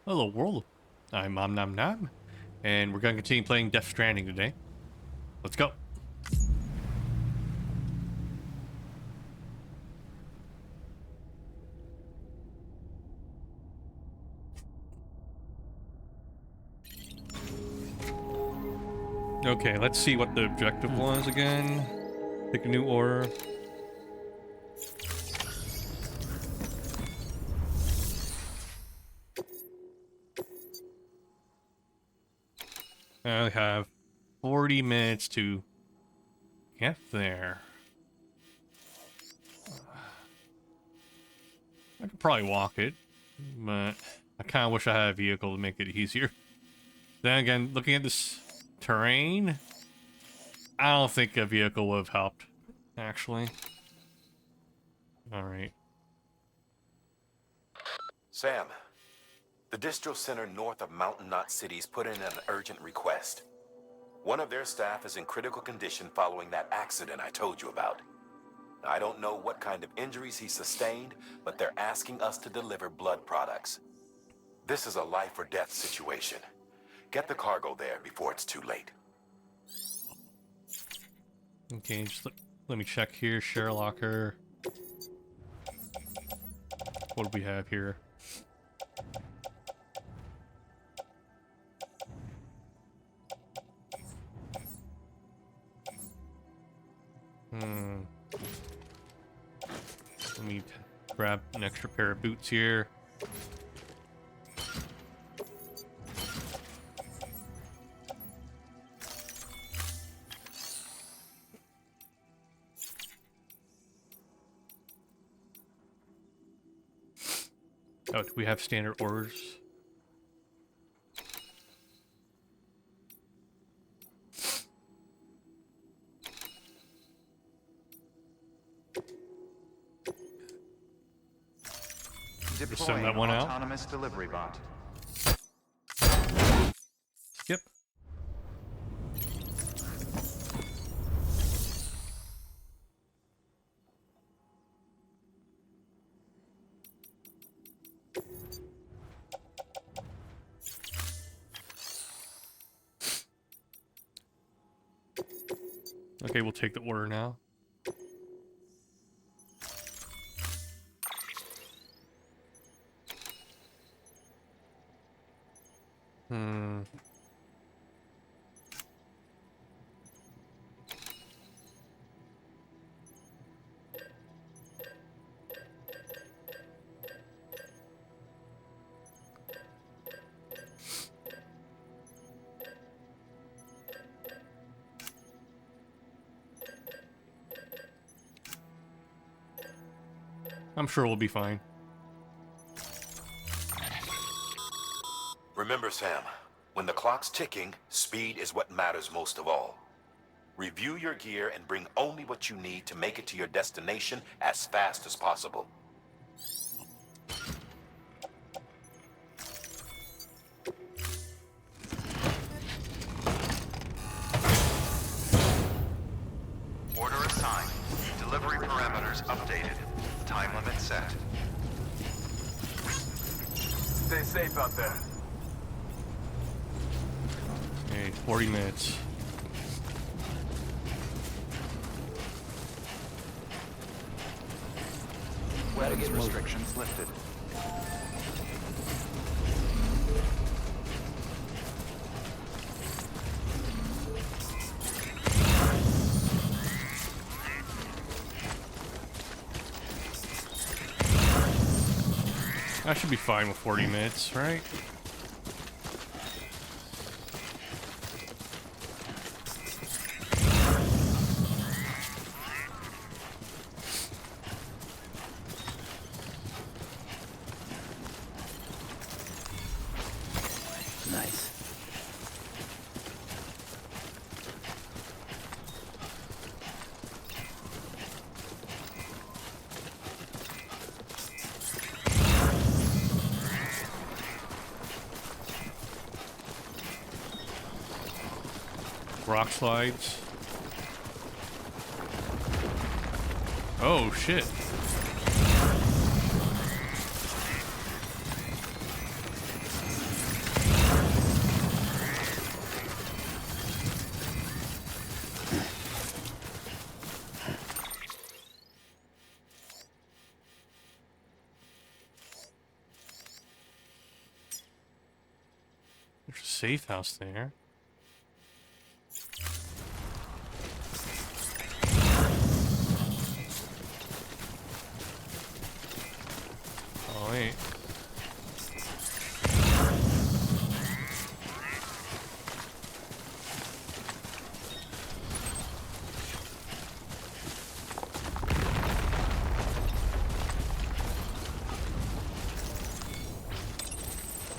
Hello world, I'm Nom Nom Nom, and we're going to continue playing Death Stranding today. Let's go. Okay, let's see what the objective was again. Pick a new order. I have 40 minutes to get there. I could probably walk it, but I kind of wish I had a vehicle to make it easier. Then again, looking at this terrain, I don't think a vehicle would have helped, actually. Alright. Sam, the distro center north of Mountain Knot City's put in an urgent request. One of their staff is in critical condition following that accident I told you about. I don't know what kind of injuries he sustained, but they're asking us to deliver blood products. This is a life or death situation. Get the cargo there before it's too late. Okay, just let me check here. Share locker. What do we have here? Let me grab an extra pair of boots here. Oh, do we have standard orders? Just send that one out. Autonomous delivery bot. Skip. Okay, we'll take the order now. I'm sure we'll be fine. Remember, Sam, when the clock's ticking, speed is what matters most of all. Review your gear and bring only what you need to make it to your destination as fast as possible. Order assigned. Delivery parameters updated. Time limit set. Stay safe out there. Okay, 40 minutes. Weapons restrictions lifted. I should be fine with 40 minutes, right? Nice. Rock slides. Oh, shit. There's a safe house there. Oh, wait.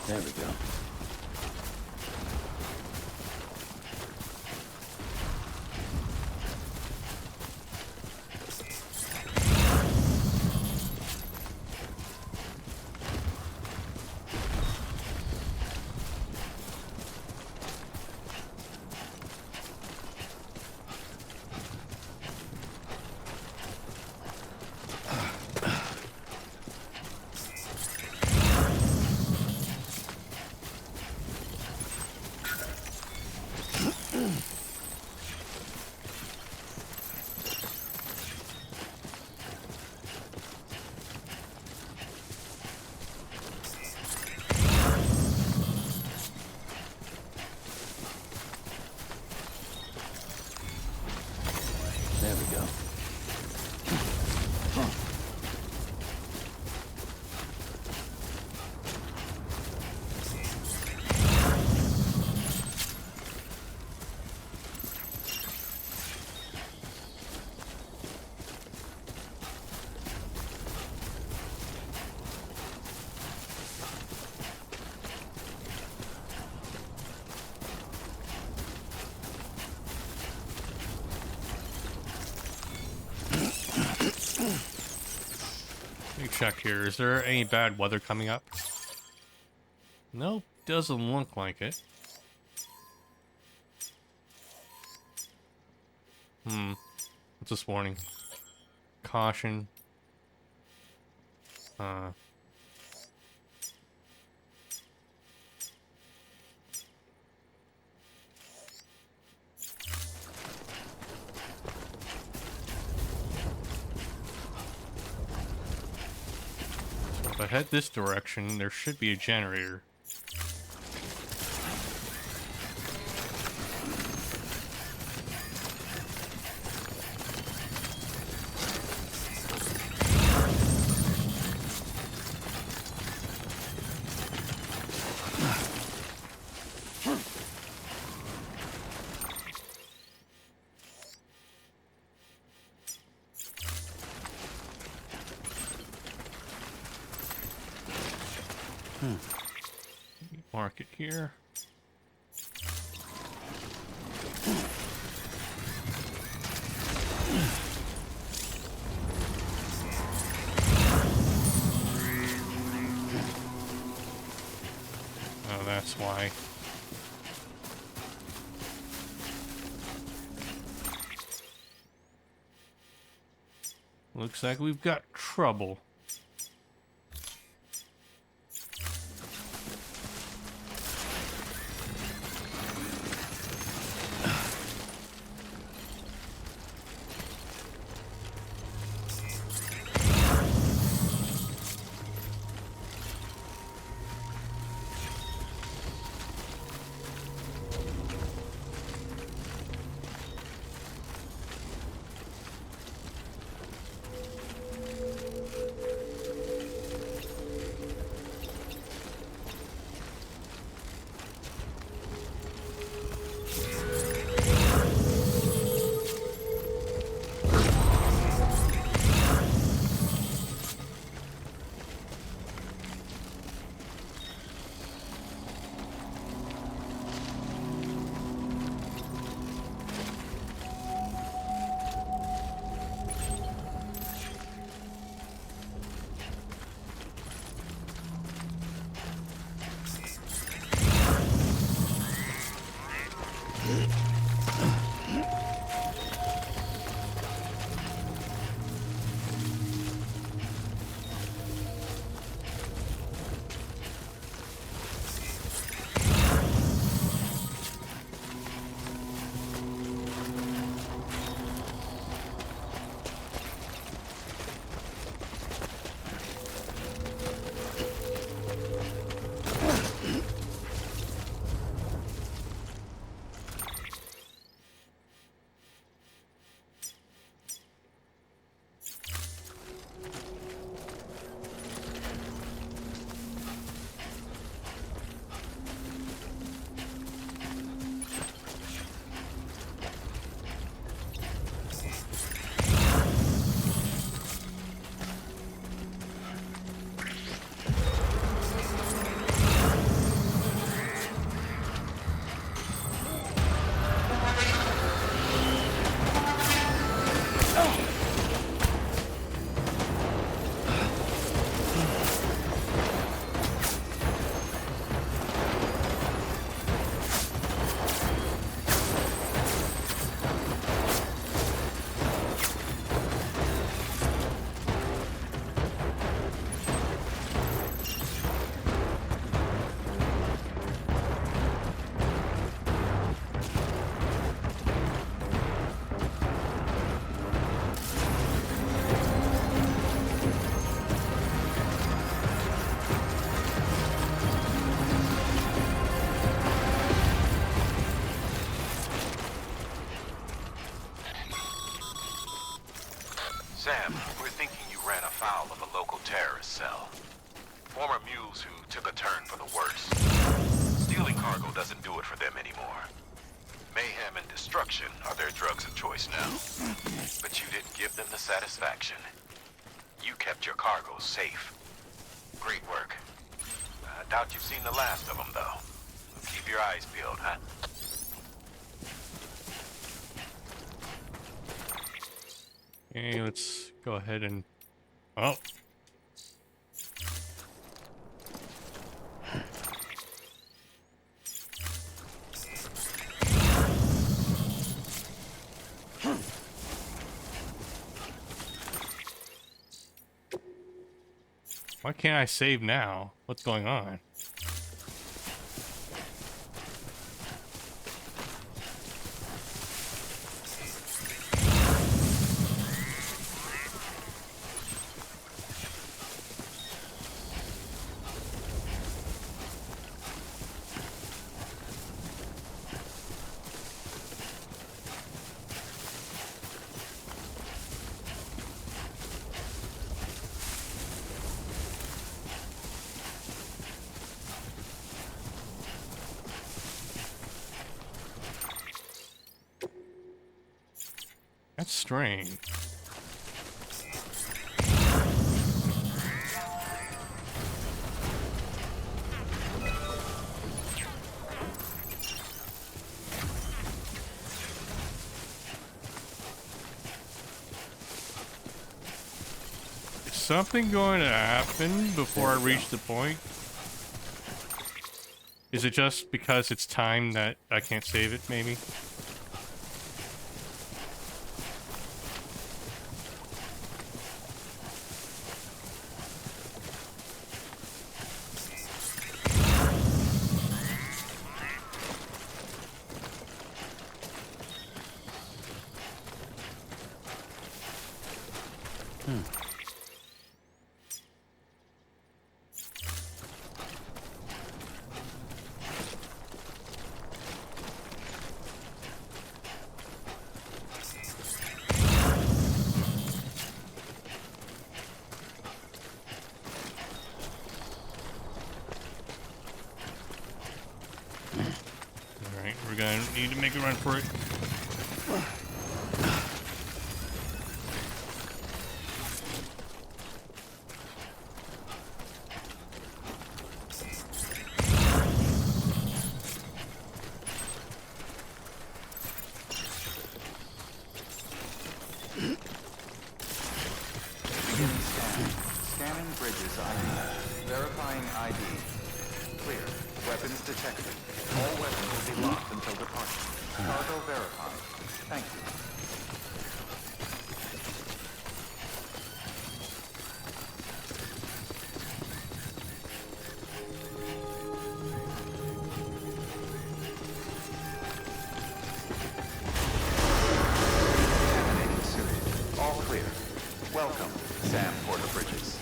There we go. There we go. Let me check here. Is there any bad weather coming up? Nope, doesn't look like it. What's this warning? Caution. If I head this direction, there should be a generator. Mark it here. Oh, that's why. Looks like we've got trouble. Sam, we're thinking you ran afoul of a local terrorist cell. Former mules who took a turn for the worse. Stealing cargo doesn't do it for them anymore. Mayhem and destruction are their drugs of choice now. But you didn't give them the satisfaction. You kept your cargo safe. Great work. I doubt you've seen the last of them, though. Keep your eyes peeled, huh? Okay, let's go ahead and... Oh. Why can't I save now? What's going on? That's strange. Is something going to happen before I reach the point? Is it just because it's time that I can't save it, maybe? Alright, we're gonna need to make a run for it. Scanning bridges ID. Verifying ID. Clear. Weapons detected. All weapons will be locked until departure. Cargo verified. Thank you. Contaminated suit. All clear. Welcome, Sam Porter Bridges.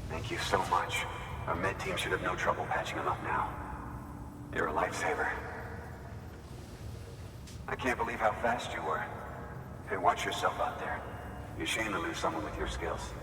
Thank you so much. Our med team should have no trouble patching him up now. You're a lifesaver. I can't believe how fast you were. Hey, watch yourself out there. You're ashamed to lose someone with your skills.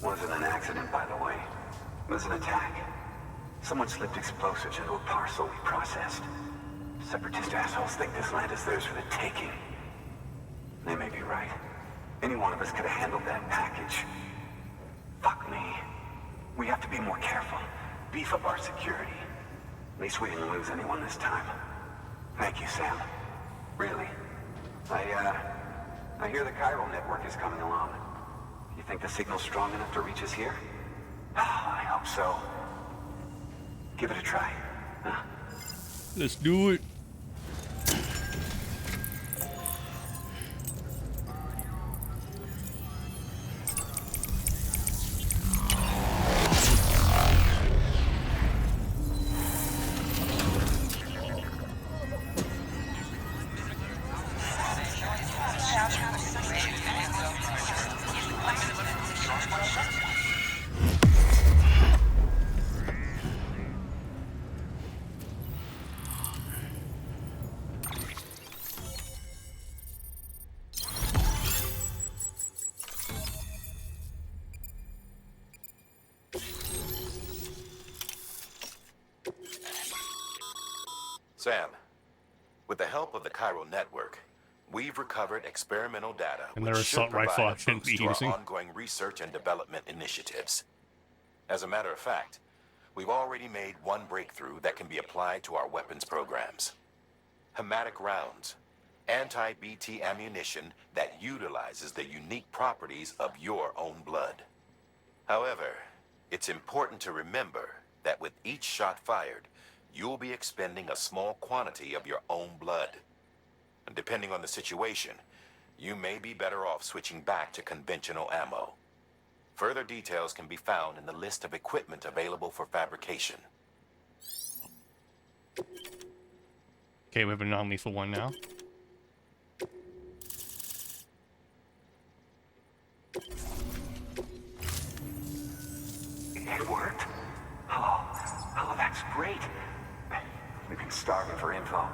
Wasn't an accident, by the way. It was an attack. Someone slipped explosives into a parcel we processed. Separatist assholes think this land is theirs for the taking. They may be right. Any one of us could have handled that package. Fuck me. We have to be more careful. Beef up our security. At least we didn't lose anyone this time. Thank you, Sam. Really. I hear the chiral network is coming along. You think the signal's strong enough to reach us here? I hope so. Give it a try. Huh? Let's do it. Sam, with the help of the chiral network, we've recovered experimental data And their which should assault rifle provide I a shouldn't boost be to using. our ongoing research and development initiatives. As a matter of fact, we've already made one breakthrough that can be applied to our weapons programs. Hematic rounds, anti-BT ammunition that utilizes the unique properties of your own blood. However, it's important to remember that with each shot fired, you'll be expending a small quantity of your own blood. And depending on the situation, you may be better off switching back to conventional ammo. Further details can be found in the list of equipment available for fabrication. Okay, we have a non-lethal one now. It worked? Oh, that's great. We've been starving for info.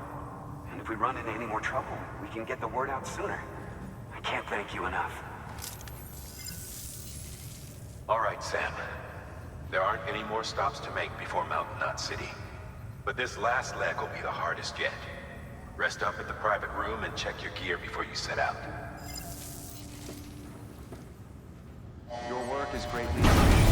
And if we run into any more trouble, we can get the word out sooner. I can't thank you enough. All right, Sam. There aren't any more stops to make before Mountain Knot City. But this last leg will be the hardest yet. Rest up at the private room and check your gear before you set out. Your work is greatly appreciated.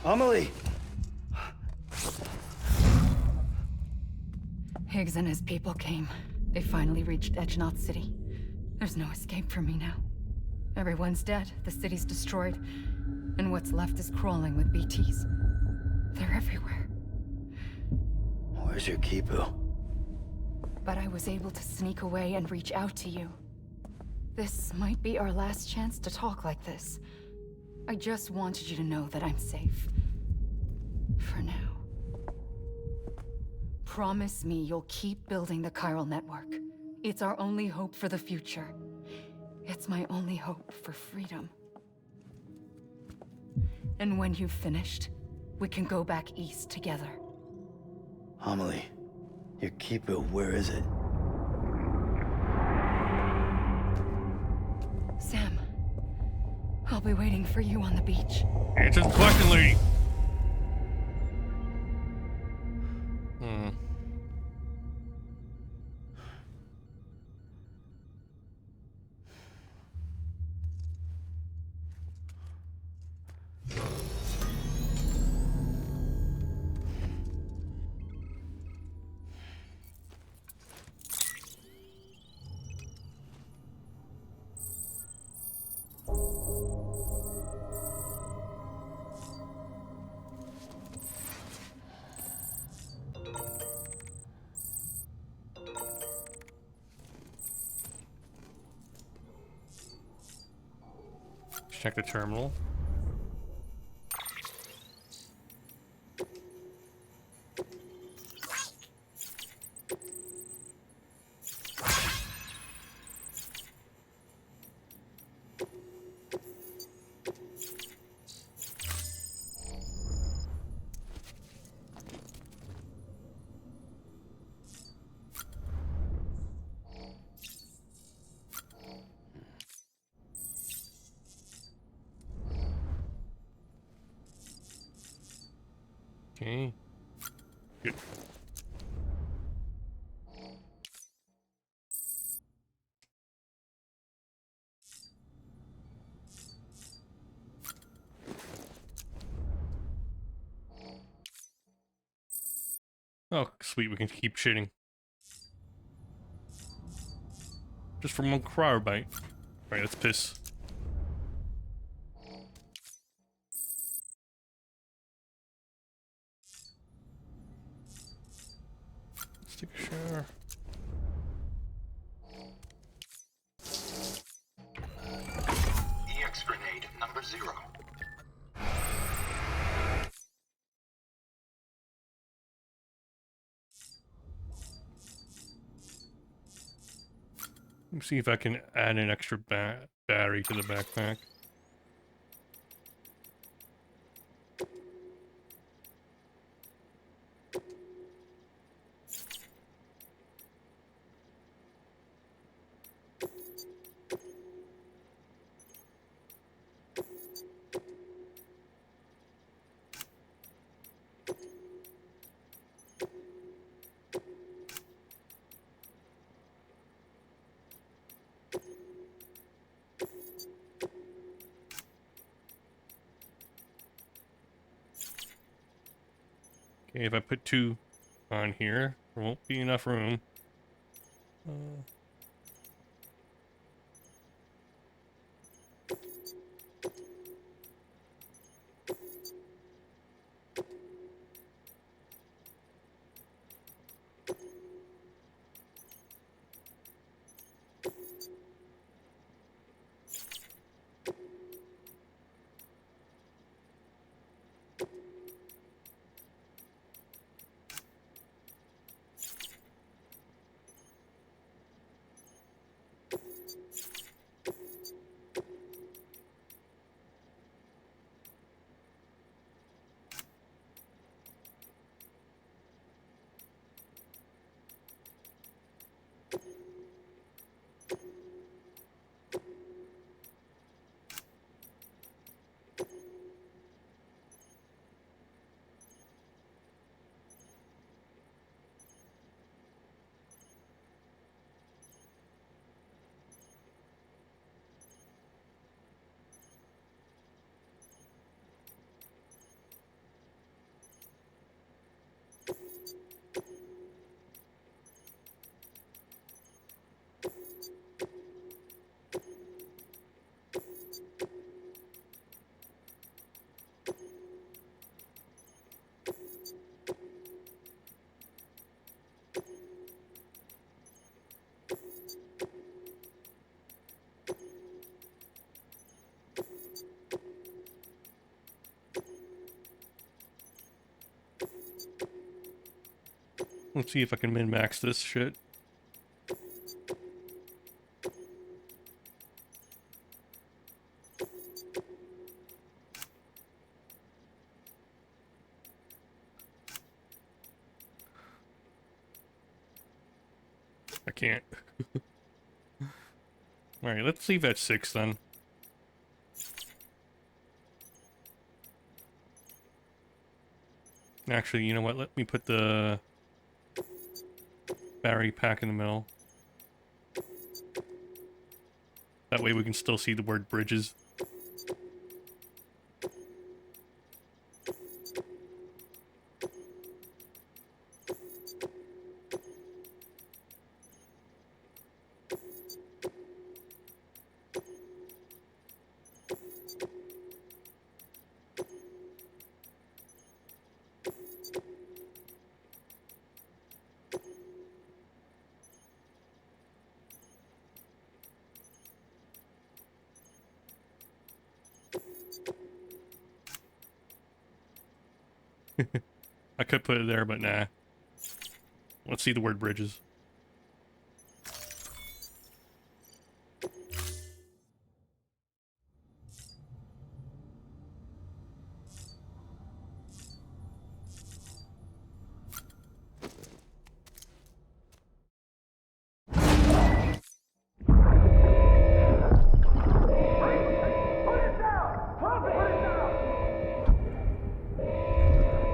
Amelie! Higgs and his people came. They finally reached Edgenaught City. There's no escape for me now. Everyone's dead, the city's destroyed, and what's left is crawling with BTs. They're everywhere. Where's your Kipu? But I was able to sneak away and reach out to you. This might be our last chance to talk like this. I just wanted you to know that I'm safe. For now. Promise me you'll keep building the chiral network. It's our only hope for the future. It's my only hope for freedom. And when you've finished, we can go back east together. Amelie, your Kipu, where is it? Sam, I'll be waiting for you on the beach. Answer the question, lady. check the terminal. Okay. Good. Oh, sweet, we can keep shitting. Just from one cryobyte. Alright, let's piss. Let's take a shower. EX grenade number 0. Let me see if I can add an extra battery to the backpack. Okay, if I put 2 on here, there won't be enough room. Let's see if I can min-max this shit. I can't. Alright, let's leave at 6 then. Actually, you know what? Let me put the battery pack in the middle. That way we can still see the word bridges. I could put it there, but nah. Let's see the word bridges.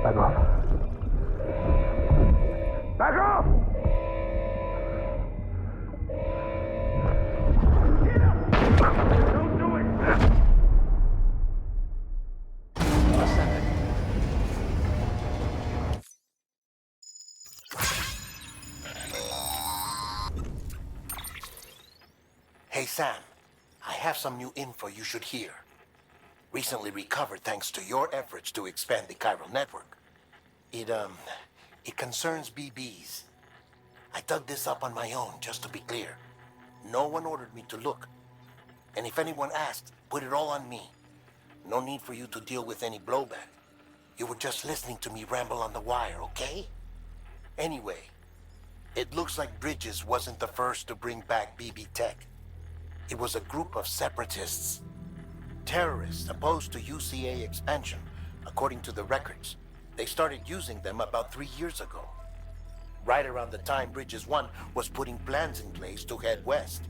Back off. Back off! Don't do it! Ascending. Hey Sam, I have some new info you should hear. Recently recovered thanks to your efforts to expand the chiral network. It concerns BBs. I dug this up on my own, just to be clear. No one ordered me to look. And if anyone asked, put it all on me. No need for you to deal with any blowback. You were just listening to me ramble on the wire, okay? Anyway, it looks like Bridges wasn't the first to bring back BB tech. It was a group of separatists. Terrorists opposed to UCA expansion, according to the records. They started using them about 3 years ago. Right around the time Bridges 1 was putting plans in place to head west.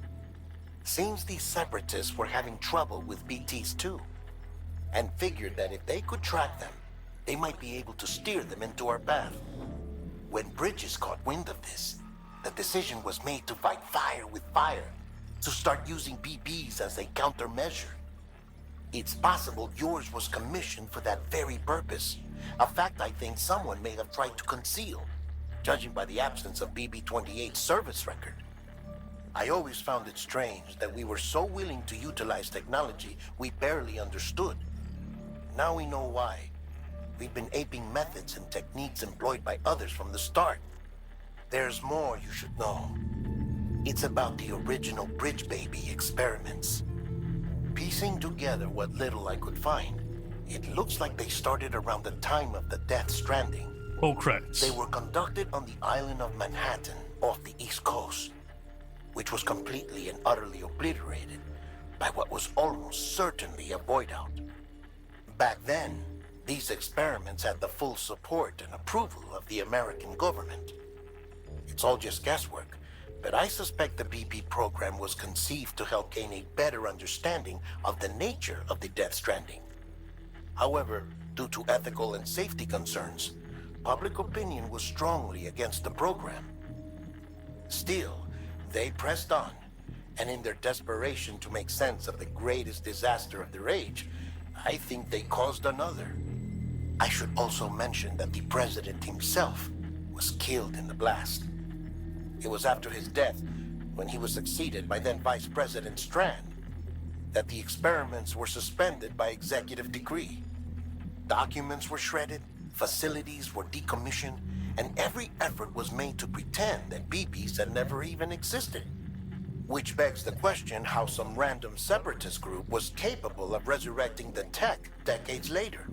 Seems these separatists were having trouble with BTs too, and figured that if they could track them, they might be able to steer them into our path. When Bridges caught wind of this, the decision was made to fight fire with fire, to start using BBs as a countermeasure. It's possible yours was commissioned for that very purpose, a fact I think someone may have tried to conceal, judging by the absence of BB-28's service record. I always found it strange that we were so willing to utilize technology we barely understood. Now we know why. We've been aping methods and techniques employed by others from the start. There's more you should know. It's about the original Bridge Baby experiments. Piecing together what little I could find, it looks like they started around the time of the Death Stranding. Roll credits. They were conducted on the island of Manhattan off the East Coast, which was completely and utterly obliterated by what was almost certainly a void out. Back then, these experiments had the full support and approval of the American government. It's all just guesswork, but I suspect the BB program was conceived to help gain a better understanding of the nature of the Death Stranding. However, due to ethical and safety concerns, public opinion was strongly against the program. Still, they pressed on, and in their desperation to make sense of the greatest disaster of their age, I think they caused another. I should also mention that the president himself was killed in the blast. It was after his death, when he was succeeded by then Vice President Strand, that the experiments were suspended by executive decree. Documents were shredded, facilities were decommissioned, and every effort was made to pretend that BBs had never even existed. Which begs the question how some random separatist group was capable of resurrecting the tech decades later.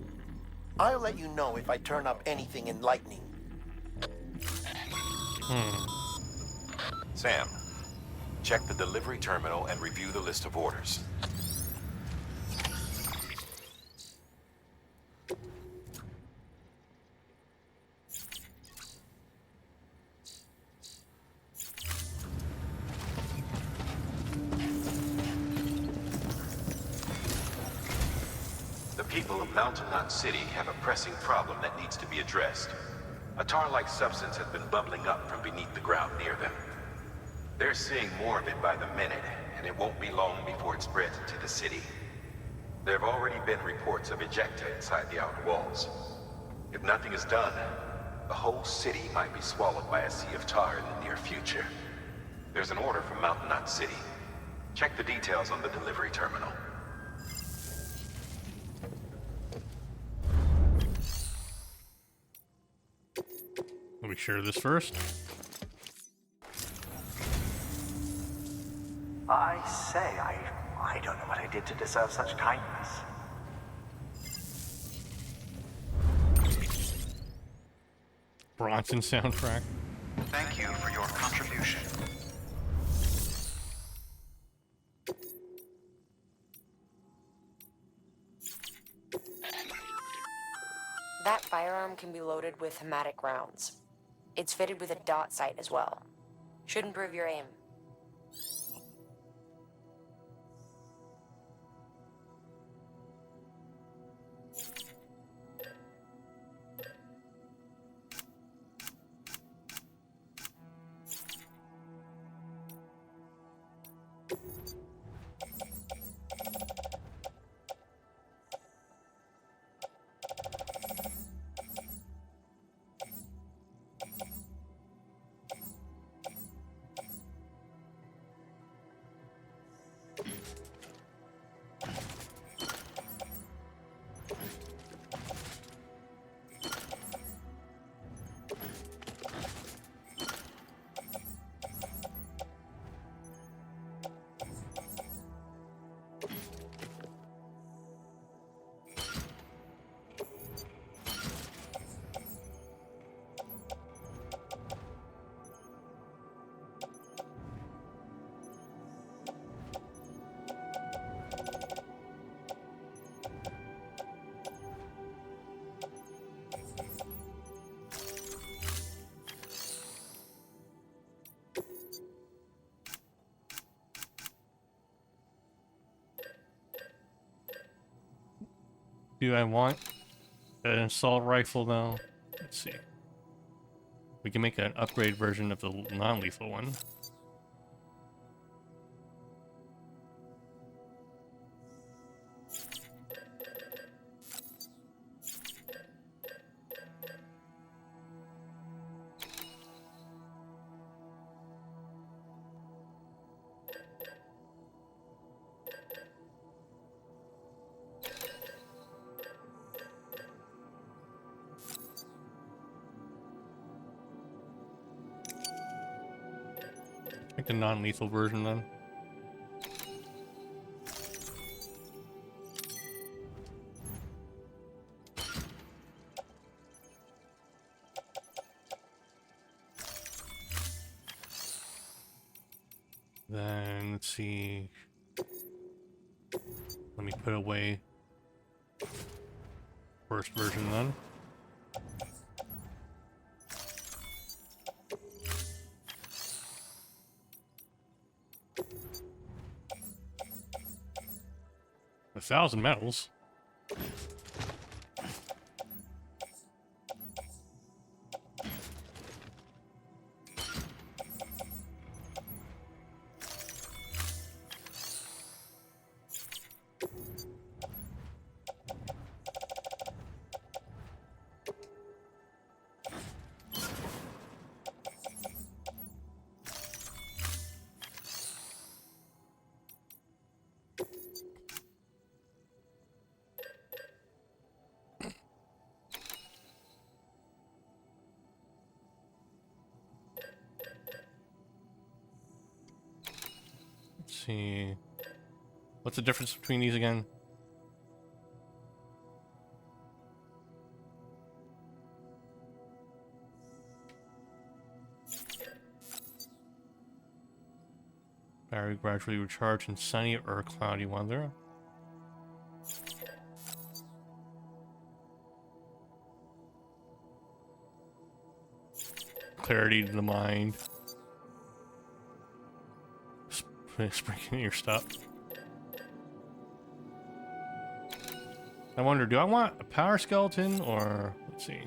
I'll let you know if I turn up anything enlightening. Sam, check the delivery terminal and review the list of orders. The people of Mountain Knot City have a pressing problem that needs to be addressed. A tar-like substance has been bubbling up from beneath the ground near them. They're seeing more of it by the minute, and it won't be long before it spreads into the city. There have already been reports of ejecta inside the outer walls. If nothing is done, the whole city might be swallowed by a sea of tar in the near future. There's an order from Mountain Knot City. Check the details on the delivery terminal. Let me share this first. I say, I don't know what I did to deserve such kindness. Bronson soundtrack. Thank you for your contribution. That firearm can be loaded with hematic rounds. It's fitted with a dot sight as well. Should improve your aim. Do I want an assault rifle though? Let's see. We can make an upgrade version of the non-lethal one. Make the non-lethal version then. Then let's see. Let me put away first version then. A 1,000 medals. See. What's the difference between these again? Battery gradually recharge in sunny or cloudy weather. Clarity to the mind. Sprinkling your stuff. I wonder, do I want a power skeleton or let's see.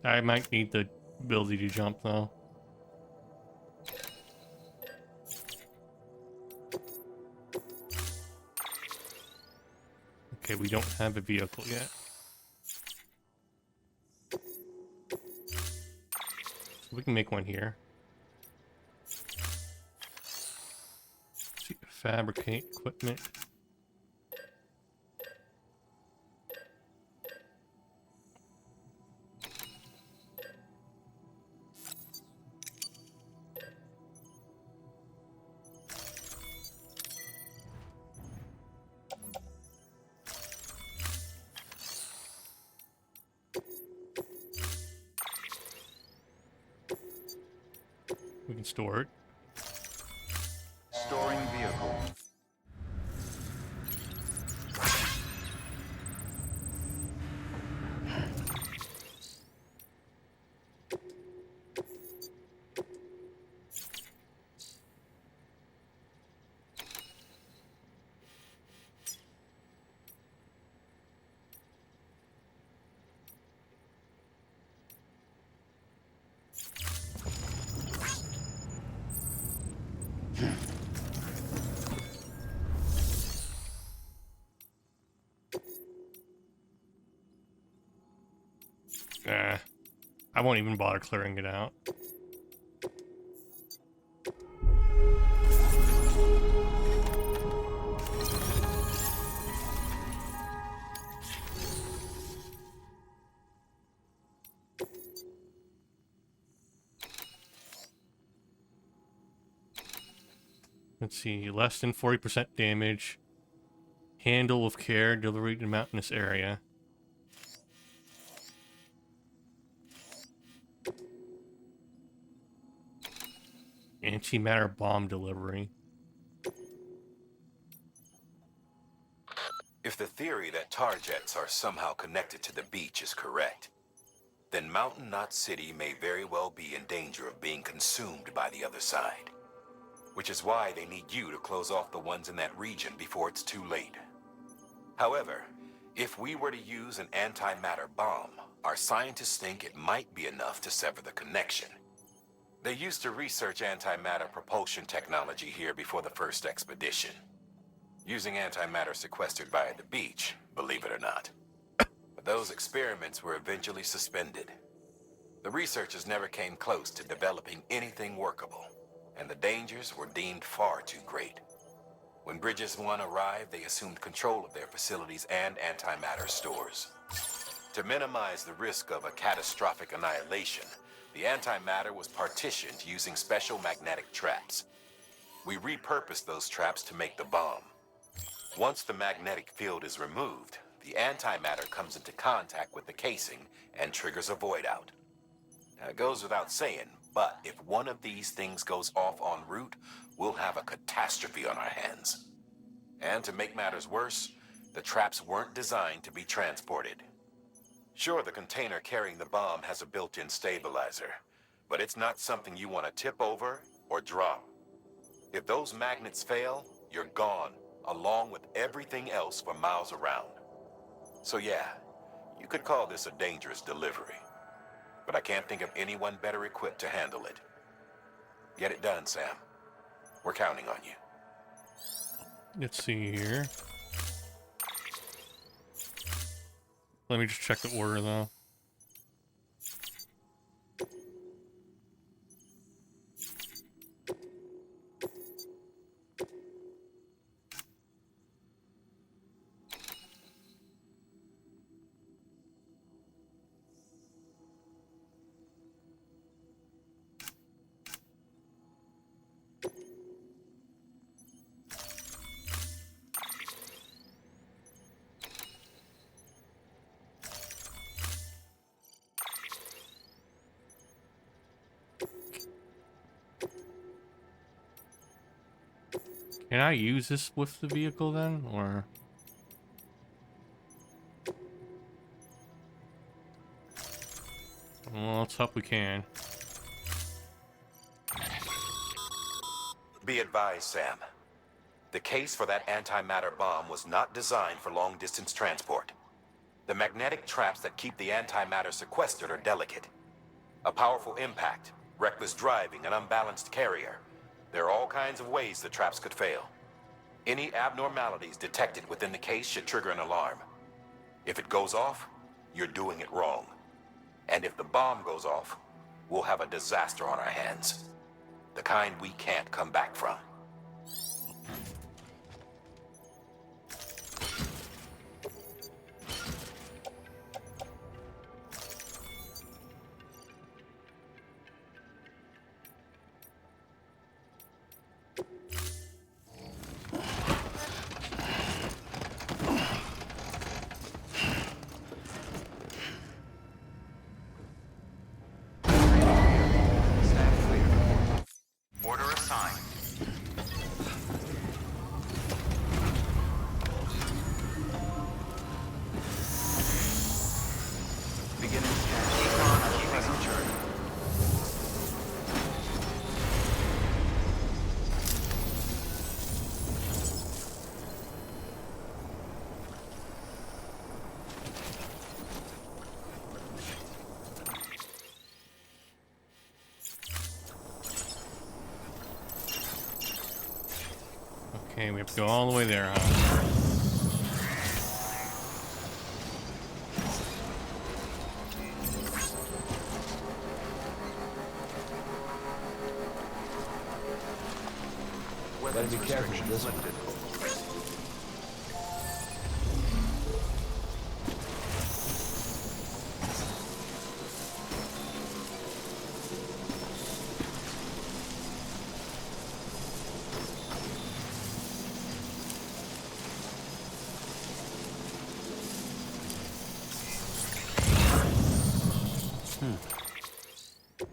I might need the ability to jump though. Okay, we don't have a vehicle yet. We can make one here. Let's see, fabricate equipment. can store it. Storing vehicle. I won't even bother clearing it out. Let's see, less than 40% damage. Handle with care, delivery to mountainous area. Antimatter bomb delivery. If the theory that tar jets are somehow connected to the beach is correct, then Mountain Knot City may very well be in danger of being consumed by the other side. Which is why they need you to close off the ones in that region before it's too late. However, if we were to use an antimatter bomb, our scientists think it might be enough to sever the connection. They used to research antimatter propulsion technology here before the first expedition. Using antimatter sequestered by the beach, believe it or not. But those experiments were eventually suspended. The researchers never came close to developing anything workable, and the dangers were deemed far too great. When Bridges 1 arrived, they assumed control of their facilities and antimatter stores. To minimize the risk of a catastrophic annihilation, the antimatter was partitioned using special magnetic traps. We repurposed those traps to make the bomb. Once the magnetic field is removed, the antimatter comes into contact with the casing and triggers a void out. Now, it goes without saying, but if one of these things goes off en route, we'll have a catastrophe on our hands. And to make matters worse, the traps weren't designed to be transported. Sure, the container carrying the bomb has a built-in stabilizer, but it's not something you want to tip over or drop. If those magnets fail, you're gone, along with everything else for miles around. So yeah, you could call this a dangerous delivery. But I can't think of anyone better equipped to handle it. Get it done, Sam. We're counting on you. Let's see here. Let me just check the order, though. Can I use this with the vehicle then, or? Well, let's hope we can. Be advised, Sam. The case for that antimatter bomb was not designed for long-distance transport. The magnetic traps that keep the antimatter sequestered are delicate. A powerful impact, reckless driving, an unbalanced carrier. There are all kinds of ways the traps could fail. Any abnormalities detected within the case should trigger an alarm. If it goes off, you're doing it wrong. And if the bomb goes off, we'll have a disaster on our hands. The kind we can't come back from. Okay, we have to go all the way there, huh? Weapons be careful with this restrictions lifted.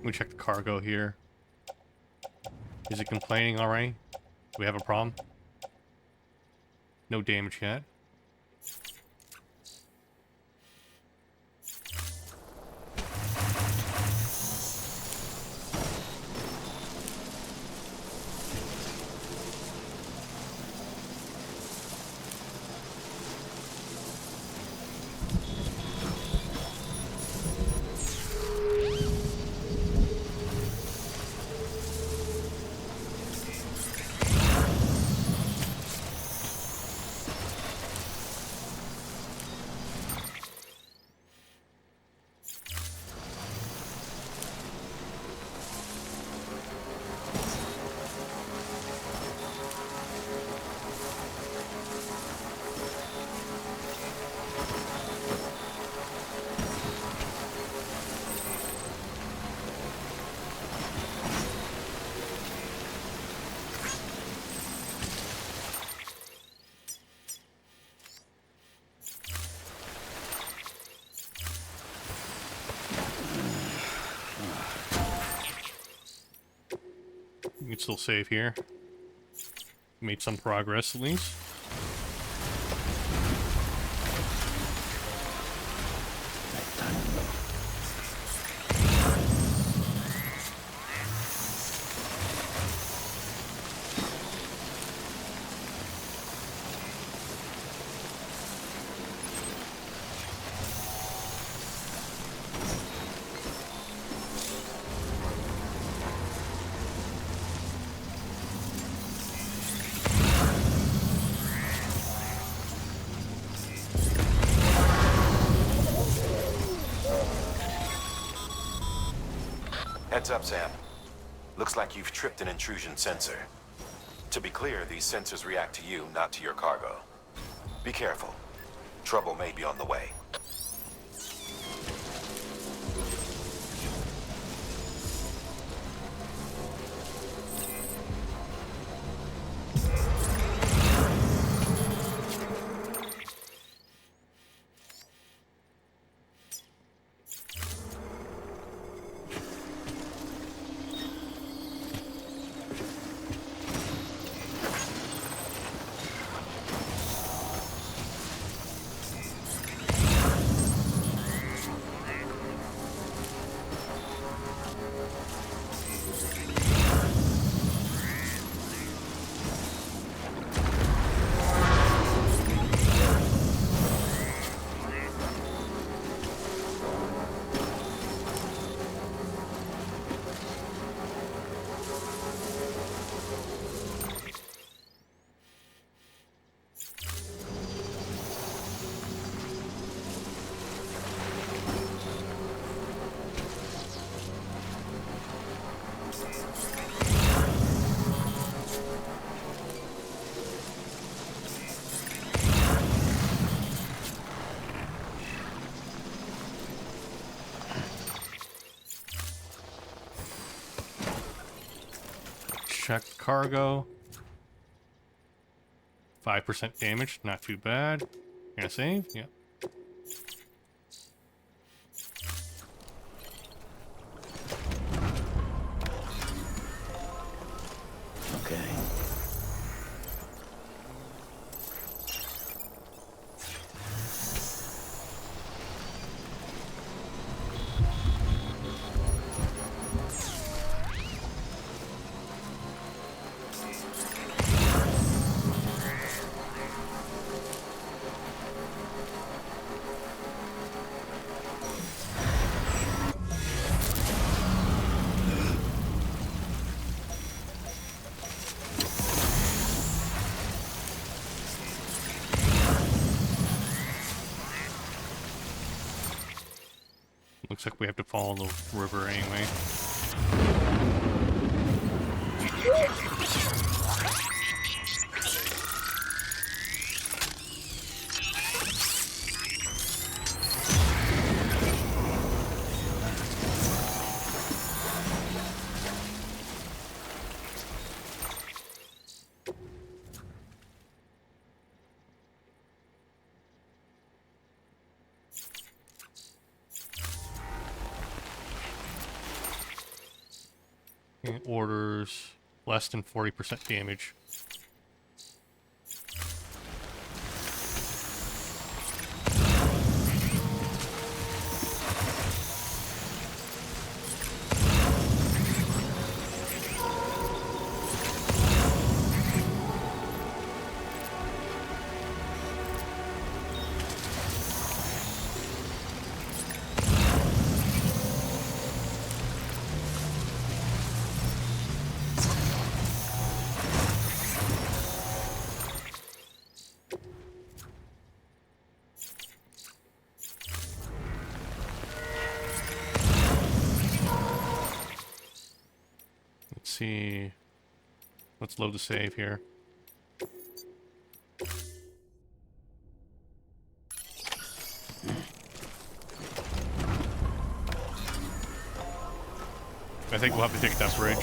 We check the cargo here. Is it complaining already? Do we have a problem? No damage yet. We can still save here. Made some progress at least. Heads up, Sam. Looks like you've tripped an intrusion sensor. To be clear, these sensors react to you, not to your cargo. Be careful. Trouble may be on the way. Check cargo. 5% damage, not too bad. Gonna save? Yeah. Okay. Looks like we have to follow the river anyway. Orders less than 40% damage. See, let's load the save here. I think we'll have to take that bridge.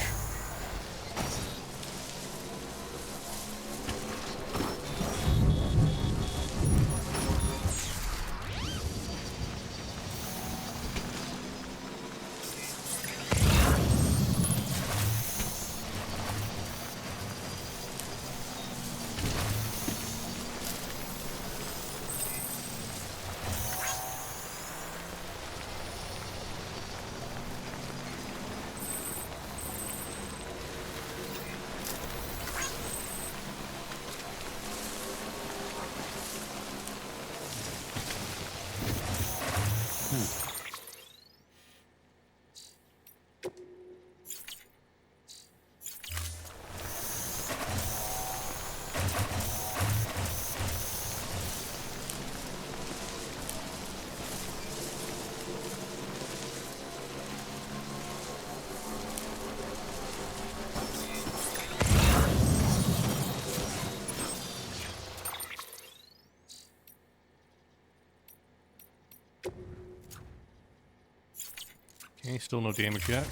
Okay, still no damage yet.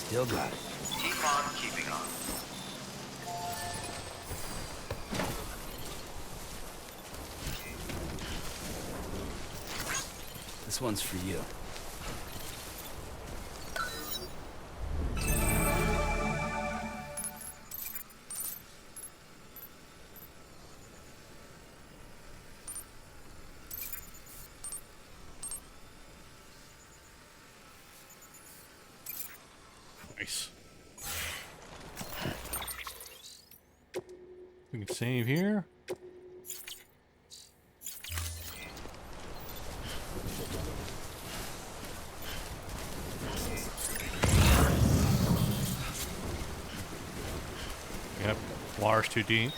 Still got it. Keep on keeping on. This one's for you. Nice. We can save here. Yep, water's too deep.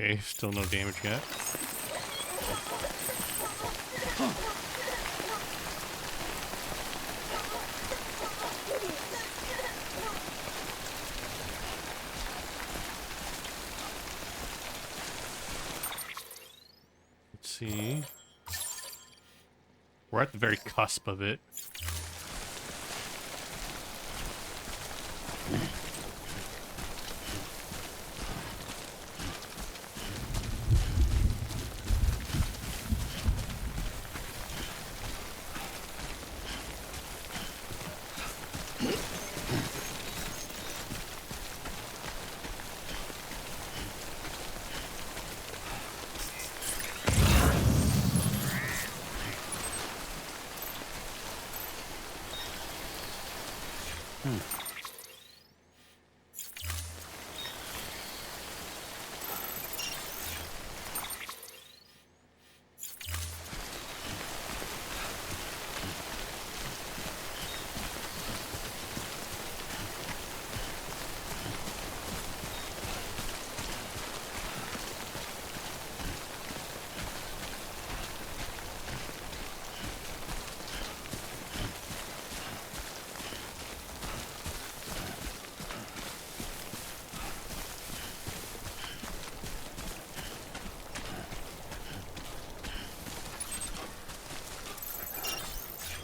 Okay, still no damage yet. Let's see. We're at the very cusp of it.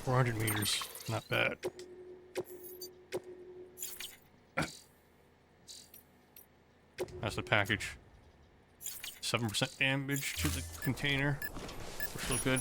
$400 meters, not bad. That's the package. 7% damage to the container. We're still good.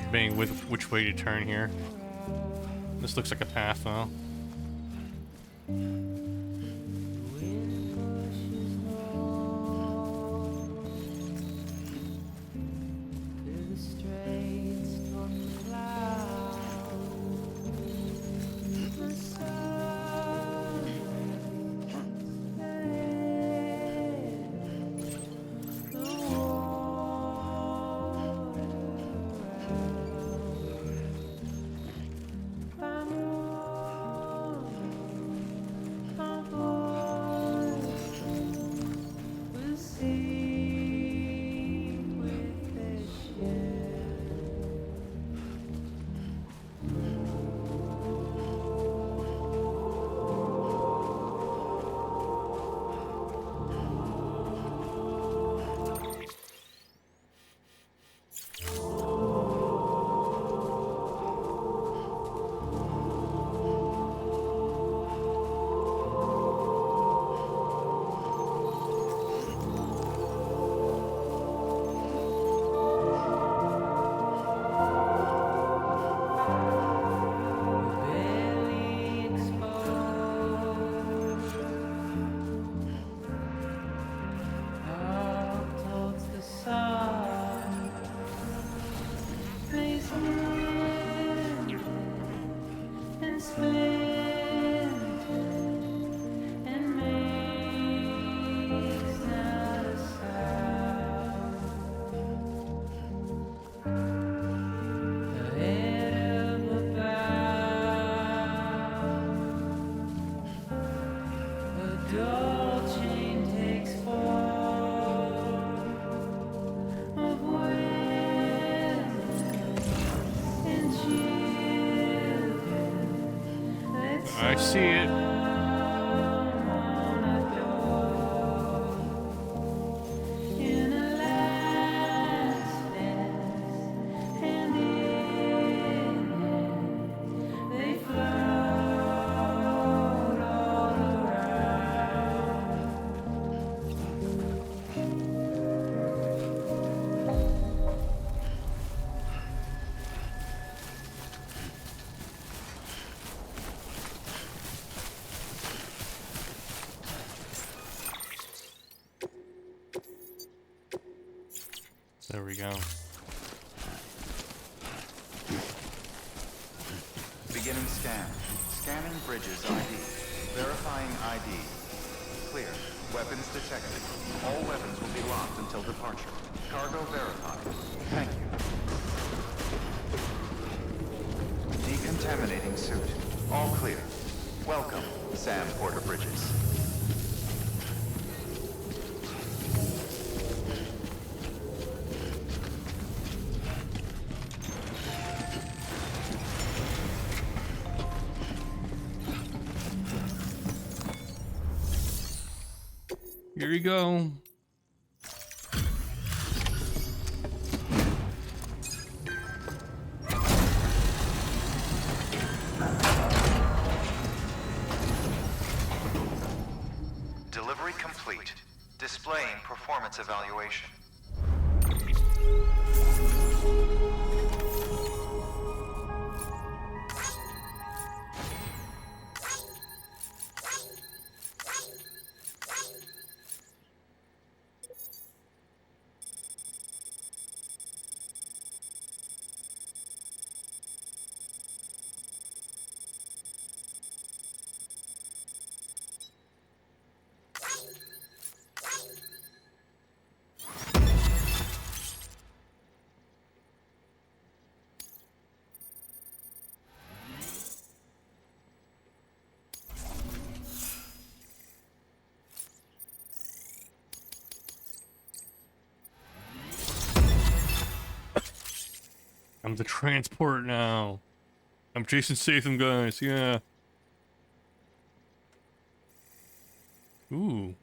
Debating with which way to turn here. This looks like a path, though. I see it. There we go. Beginning scan. Scanning bridges ID. Verifying ID. Clear. Weapons detected. All weapons will be locked until departure. Cargo verified. Thank you. Decontaminating suit. All clear. Welcome, Sam Porter Bridges. Here you go. Delivery complete. Displaying performance evaluation. I'm the transport now. I'm Jason Statham, guys. Yeah. Ooh.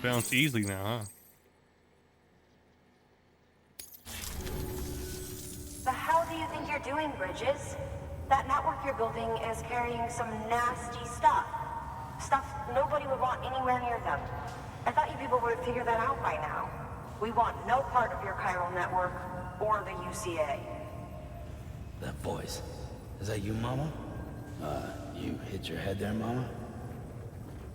Bounce easily now, huh? The hell do you think you're doing, Bridges? That network you're building is carrying some nasty stuff. Stuff nobody would want anywhere near them. I thought you people would have figured that out by now. We want no part of your chiral network or the UCA. That voice. Is that you, Mama? You hit your head there, Mama?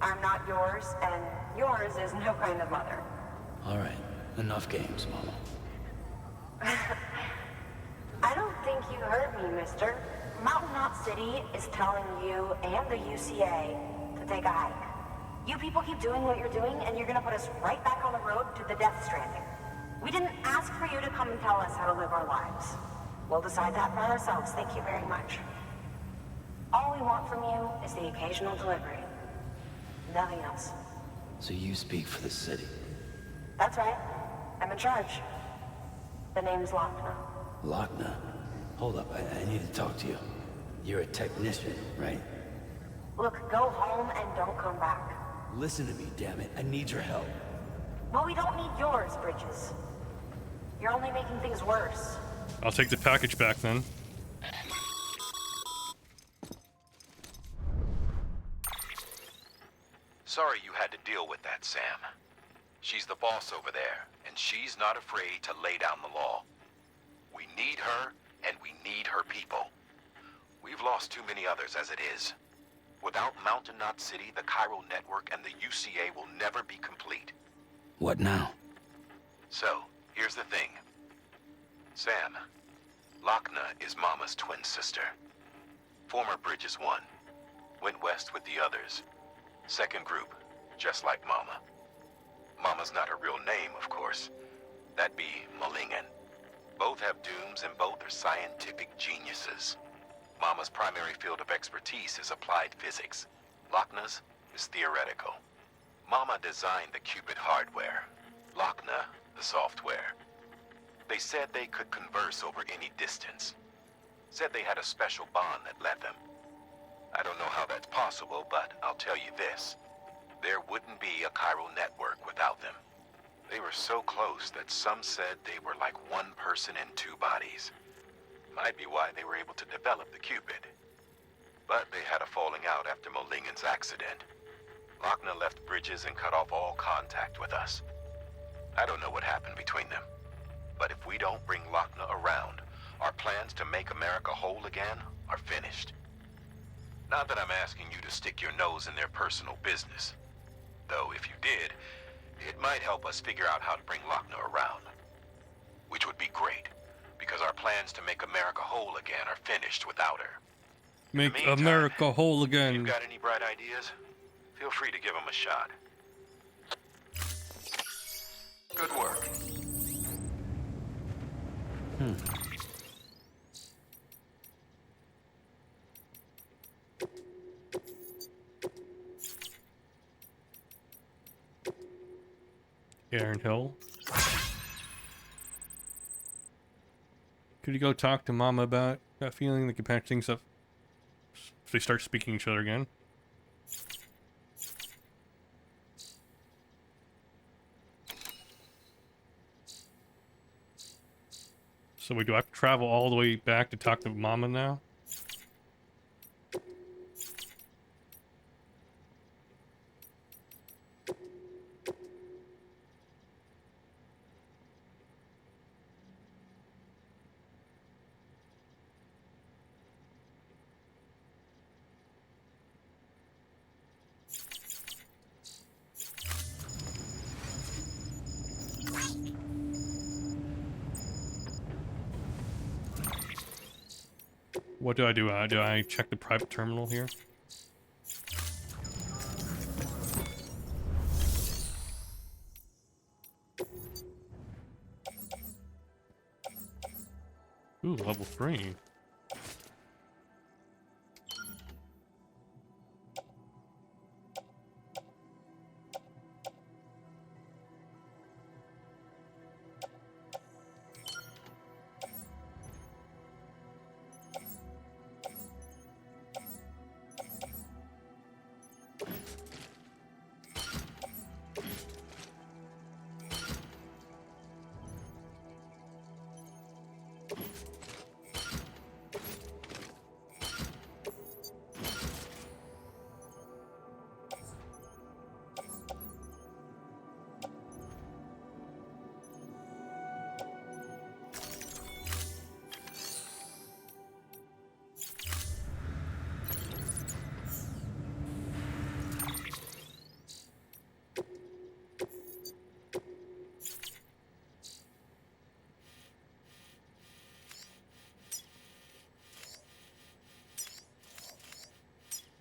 I'm not yours, and yours is no kind of mother. All right. Enough games, Mama. I don't think you heard me, mister. Mountain Knot City is telling you and the UCA to take a hike. You people keep doing what you're doing, and you're gonna put us right back on the road to the death stranding. We didn't ask for you to come and tell us how to live our lives. We'll decide that for ourselves, thank you very much. All we want from you is the occasional delivery. Nothing else. So you speak for the city? That's right. I'm in charge. The name's Lochner. Lochner? Hold up, I need to talk to you. You're a technician, right? Look, go home and don't come back. Listen to me, damn it. I need your help. Well, we don't need yours, Bridges. You're only making things worse. I'll take the package back then. Sorry you had to deal with that, Sam. She's the boss over there, and she's not afraid to lay down the law. We need her, and we need her people. We've lost too many others as it is. Without Mountain Knot City, the chiral network, and the UCA will never be complete. What now? So, here's the thing. Sam, Lochner is Mama's twin sister. Former Bridges 1. Went west with the others. Second group, just like Mama. Mama's not her real name, of course. That'd be Malingen. Both have dooms and both are scientific geniuses. Mama's primary field of expertise is applied physics. Lochner's is theoretical. Mama designed the Cupid hardware. Lochner, the software. They said they could converse over any distance. Said they had a special bond that led them. I don't know how that's possible, but I'll tell you this. There wouldn't be a chiral network without them. They were so close that some said they were like one person in two bodies. Might be why they were able to develop the Cupid. But they had a falling out after Molingen's accident. Lochner left Bridges and cut off all contact with us. I don't know what happened between them. But if we don't bring Lochner around, our plans to make America whole again are finished. Not that I'm asking you to stick your nose in their personal business. Though if you did, It might help us figure out how to bring Lochner around. Which would be great, because our plans to make America whole again are finished without her. Make meantime, America whole If again. you've got any bright ideas, feel free to give them a shot. Good work. Aaron Hill. Could you go talk to Mama about that feeling that can patch things up if they start speaking each other again? So do I have to travel all the way back to talk to Mama now? What do I do? Do I check the private terminal here? Ooh, level 3.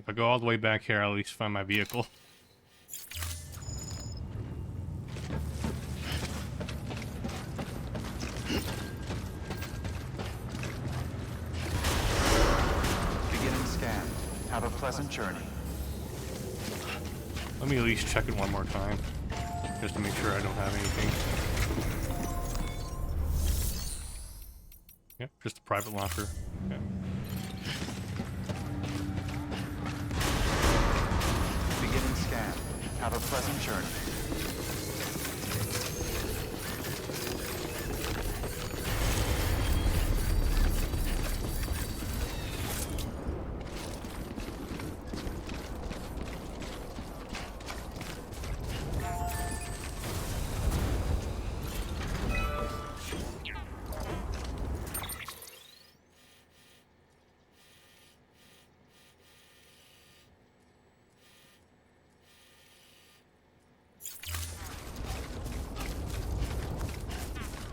If I go all the way back here, I'll at least find my vehicle. Beginning scan. Have a pleasant journey. Let me at least check it one more time, just to make sure I don't have anything. Yep, just a private locker. Okay. Beginning scan. Have a pleasant journey.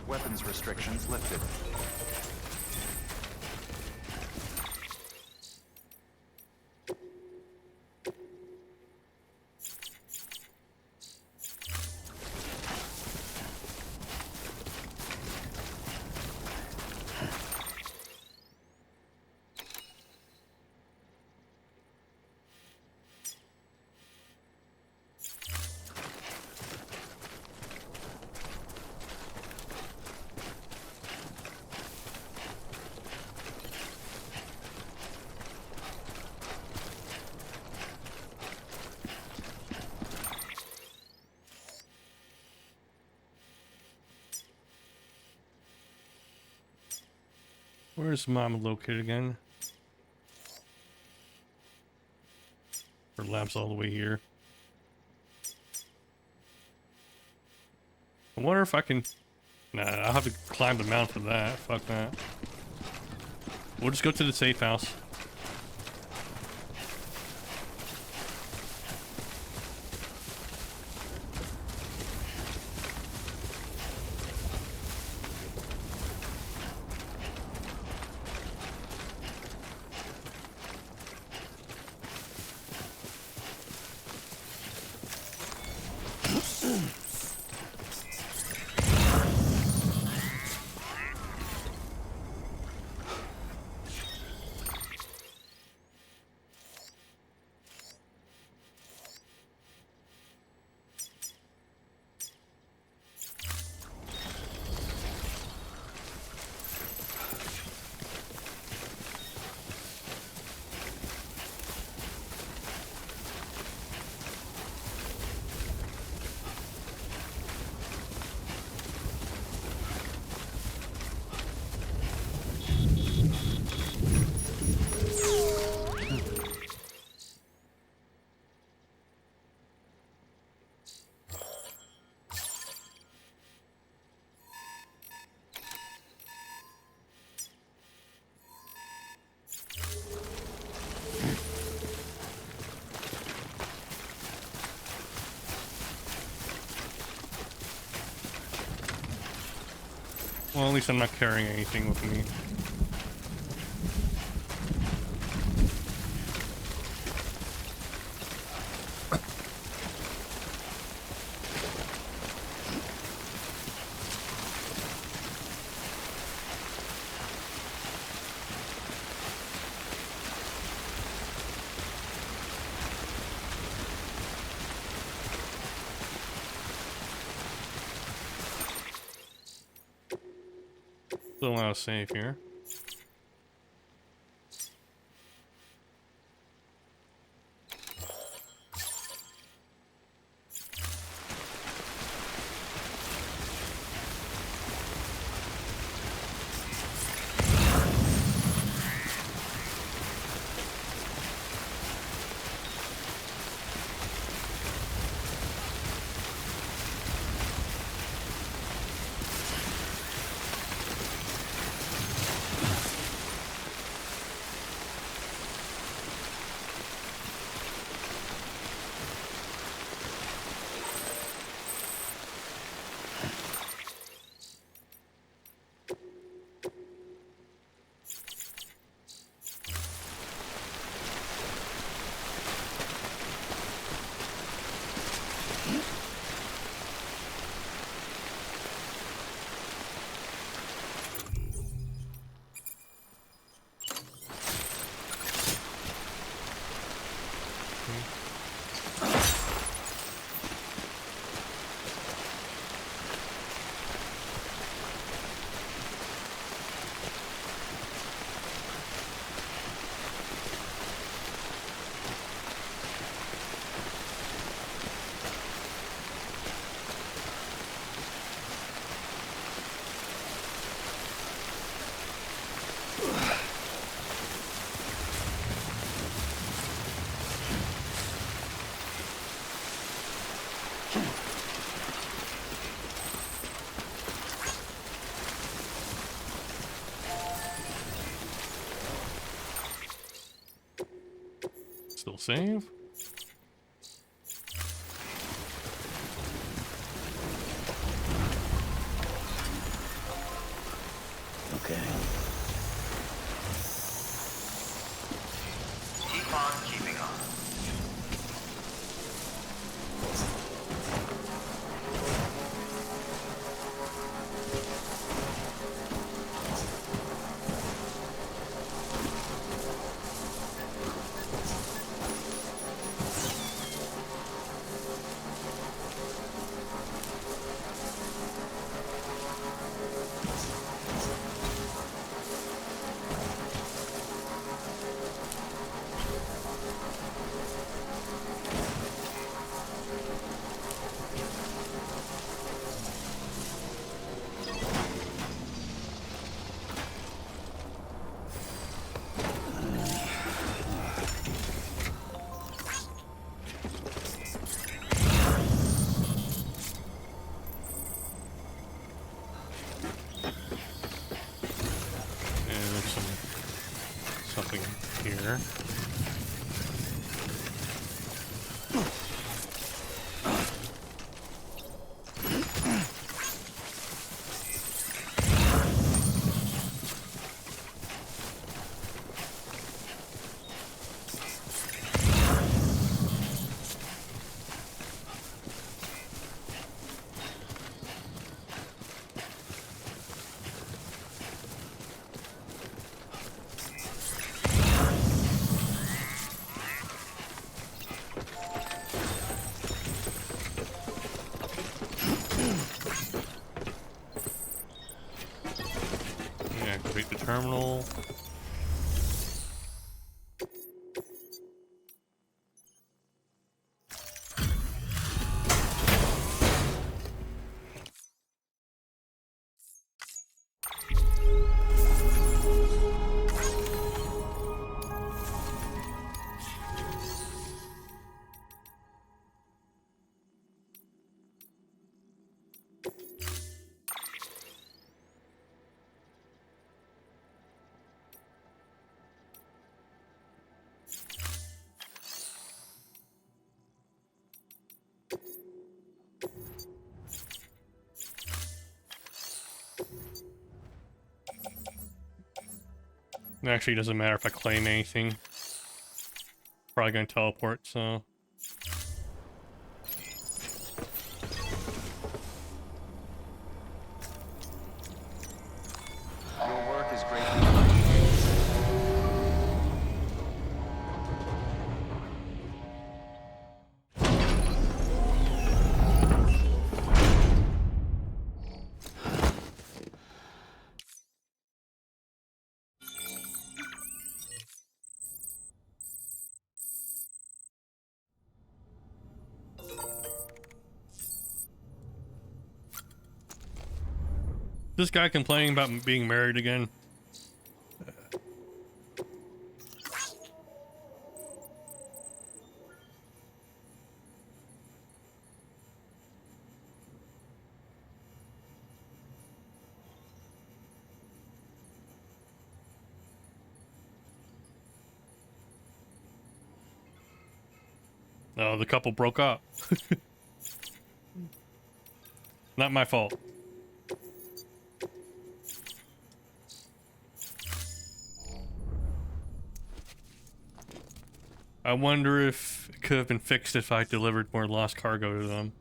Weapons restrictions lifted. Where's Mama located again? Her lab's all the way here. I wonder if I can... Nah, I'll have to climb the mountain for that. Fuck that. We'll just go to the safe house. Well, at least I'm not carrying anything with me. Still not safe here. Still save. Okay. Keep on keeping on. Something here. Activate the terminal. Actually, it doesn't matter if I claim anything. Probably gonna teleport, so... Your work is greatly appreciated. This guy complaining about being married again. Oh, the couple broke up. Not my fault. I wonder if it could have been fixed if I delivered more lost cargo to them.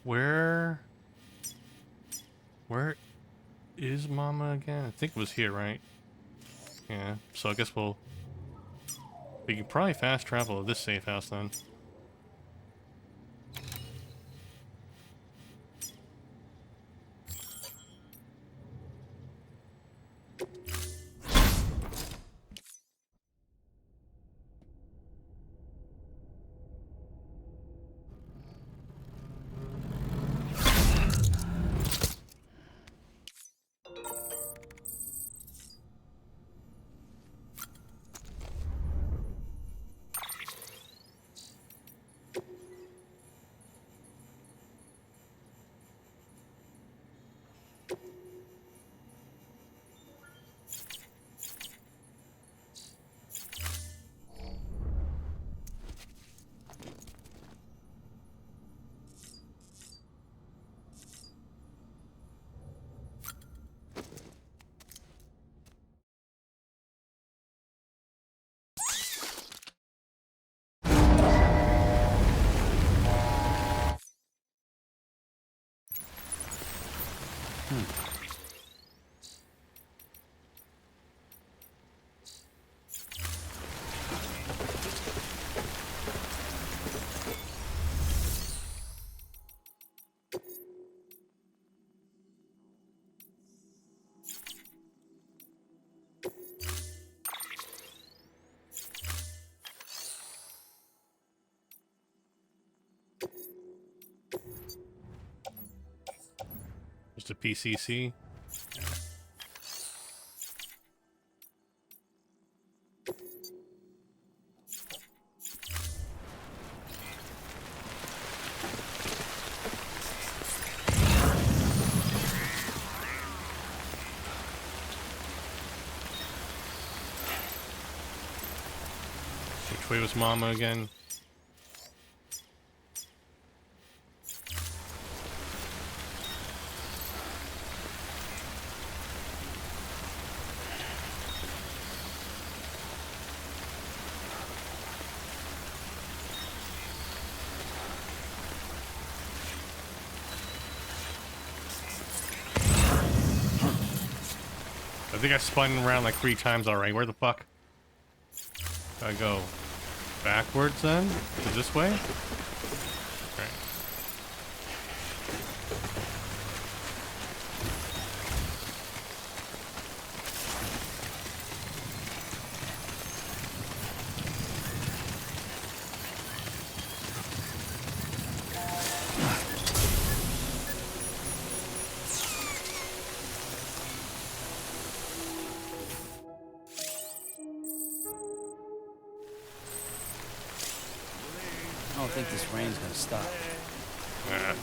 Where is Mama again? I think it was here, right? Yeah, so I guess we can probably fast travel to this safe house then. Just a PCC. Which way was Mama again? I think I spun around like 3 times already. Where the fuck? Do I go backwards then? To this way? Okay. think this rain's gonna stop. Yeah.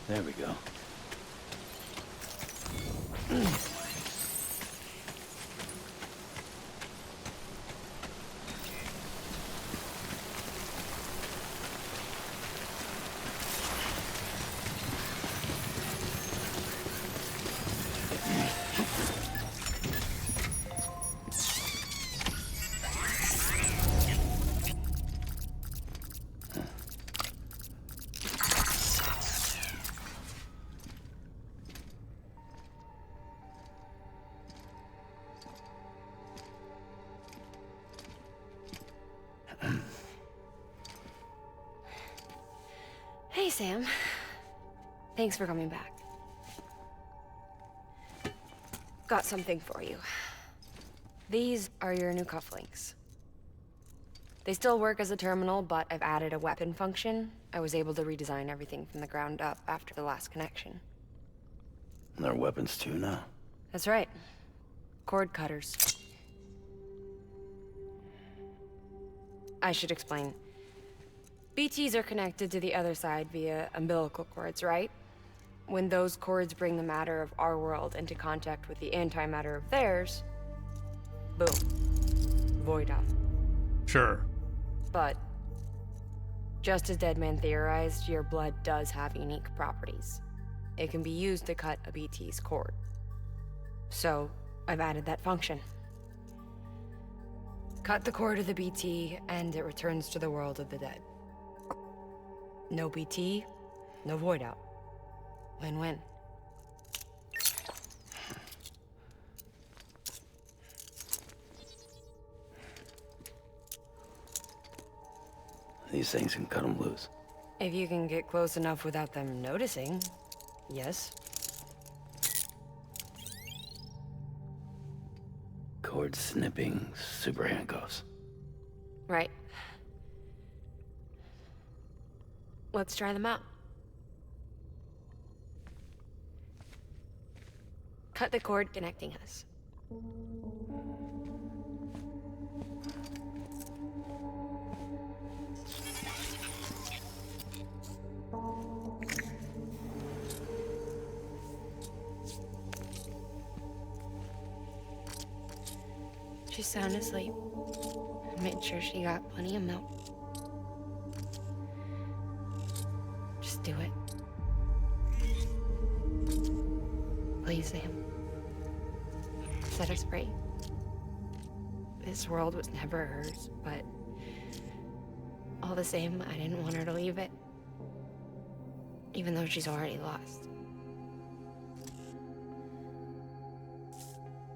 There we go. Hey, Sam. Thanks for coming back. Got something for you. These are your new cufflinks. They still work as a terminal, but I've added a weapon function. I was able to redesign everything from the ground up after the last connection. And they're weapons too now. That's right. Cord cutters. I should explain. BTs are connected to the other side via umbilical cords, right? When those cords bring the matter of our world into contact with the antimatter of theirs, boom. Void out. Sure. But, just as Deadman theorized, your blood does have unique properties. It can be used to cut a BT's cord. So, I've added that function. Cut the cord of the BT, and it returns to the world of the dead. No BT, no void out. Win-win. These things can cut them loose. If you can get close enough without them noticing, yes. Cord snipping super handcuffs. Right. Let's try them out. Cut the cord connecting us. She's sound asleep. I made sure she got plenty of milk. Just do it. Please, Sam. Set us free. This world was never hers, but all the same, I didn't want her to leave it. Even though she's already lost.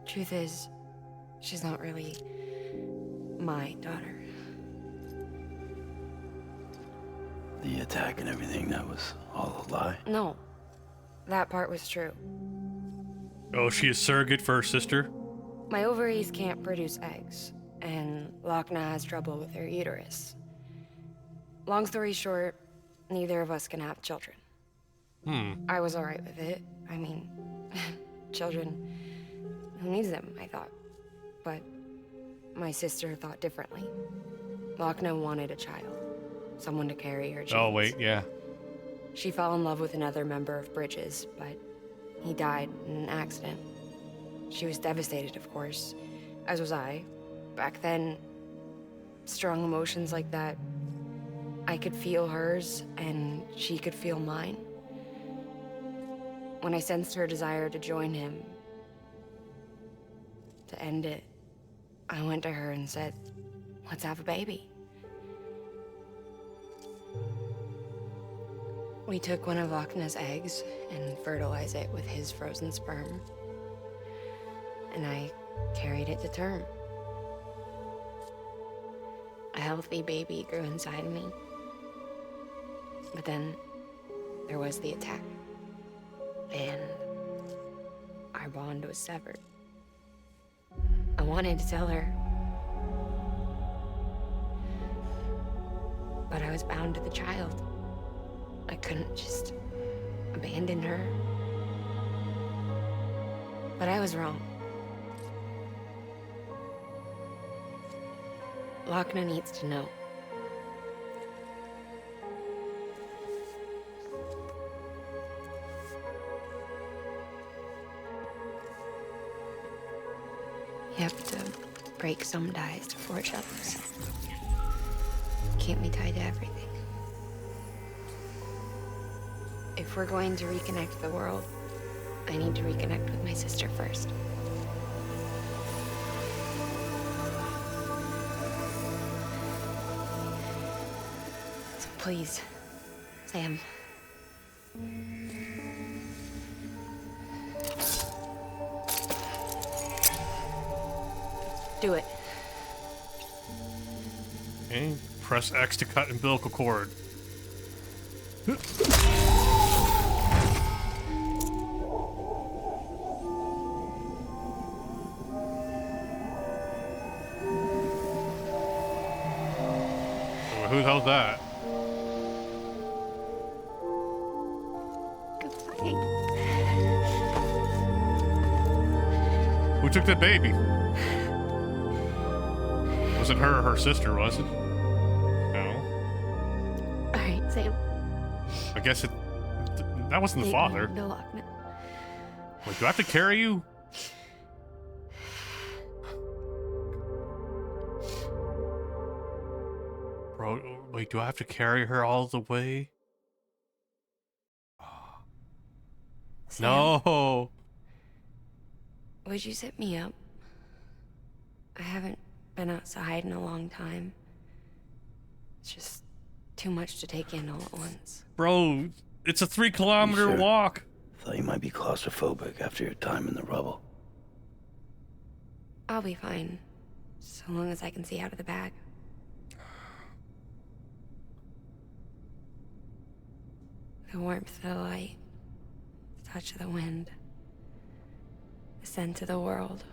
Truth is, she's not really my daughter. The attack and everything, that was all a lie? No, that part was true. Oh, she is surrogate for her sister? My ovaries can't produce eggs, and Lochna has trouble with her uterus. Long story short, neither of us can have children. I was alright with it. I mean, Children. Who needs them, I thought. But my sister thought differently. Lochna wanted a child. Someone to carry her genes. Oh, wait, yeah. She fell in love with another member of Bridges, but he died in an accident. She was devastated, of course, as was I. Back then, strong emotions like that, I could feel hers, and she could feel mine. When I sensed her desire to join him, to end it, I went to her and said, let's have a baby. We took one of Lochna's eggs and fertilized it with his frozen sperm. And I carried it to term. A healthy baby grew inside me. But then there was the attack. And our bond was severed. I wanted to tell her. But I was bound to the child. I couldn't just abandon her. But I was wrong. Lochna needs to know. You have to break some ties to forge others. Can't be tied to everything. If we're going to reconnect the world, I need to reconnect with my sister first. So please, Sam. Do it. Okay, press X to cut umbilical cord. Who the hell's that? Goodbye. Who took that baby? Was it her or her sister, was it? No. All right, Sam. I guess it... that wasn't the father. No, Lochna. Wait, do I have to carry you? Bro, wait, do I have to carry her all the way? Sam, No! would you sit me up? I haven't been outside in a long time. It's just too much to take in all at once. Bro, it's a 3-kilometer You sure? walk. Thought you might be claustrophobic after your time in the rubble. I'll be fine, so long as I can see out of the bag. The warmth of the light, the touch of the wind, the scent of the world.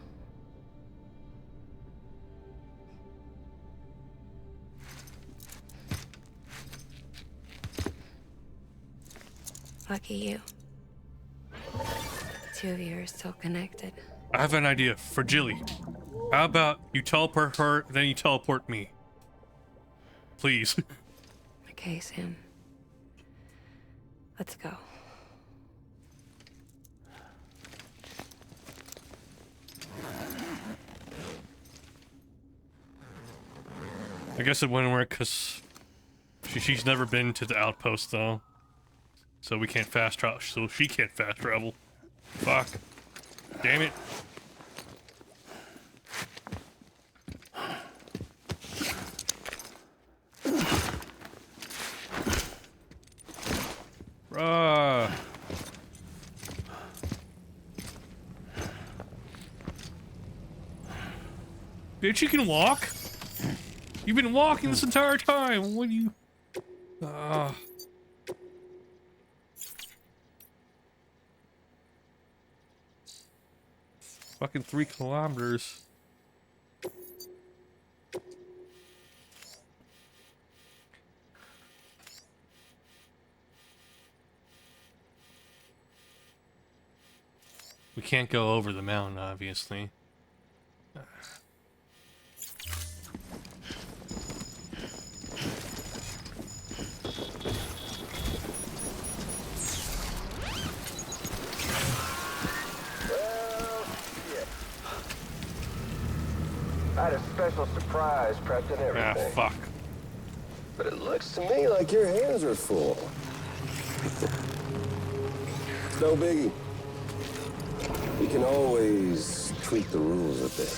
Lucky you. The two of you are still connected. I have an idea for Jilly. How about you teleport her, then you teleport me? Please. Okay, Sam. Let's go. I guess it wouldn't work because she's never been to the outpost though. So we can't fast travel. So she can't fast travel. Fuck. Damn it. Bruh. Bitch, you can walk? You've been walking this entire time. What do you... Fucking 3 kilometers. We can't go over the mountain, obviously. I had a special surprise prepped and everything. Ah, fuck. But it looks to me like your hands are full. It's no biggie. We can always tweak the rules a bit.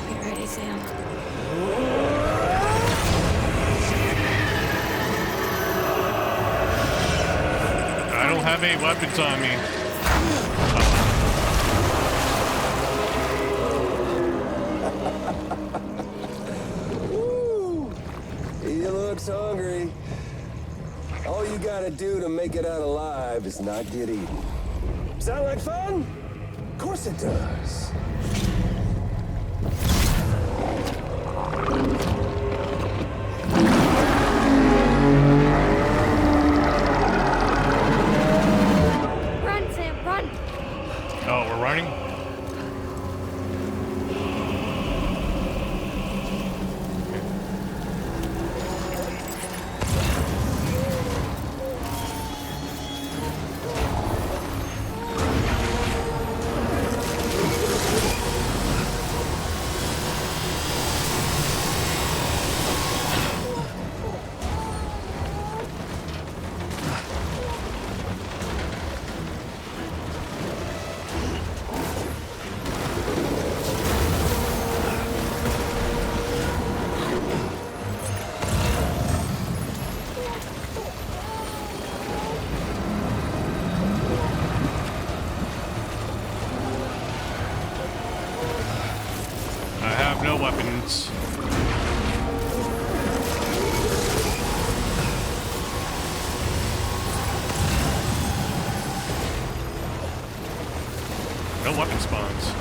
You ready, Sam? I don't have any weapons on me. Woo! He looks hungry. All you gotta do to make it out alive is not get eaten. Sound like fun? Of course it does. Run, Sam, run! Oh, we're running? I have no weapons. No weapon spawns.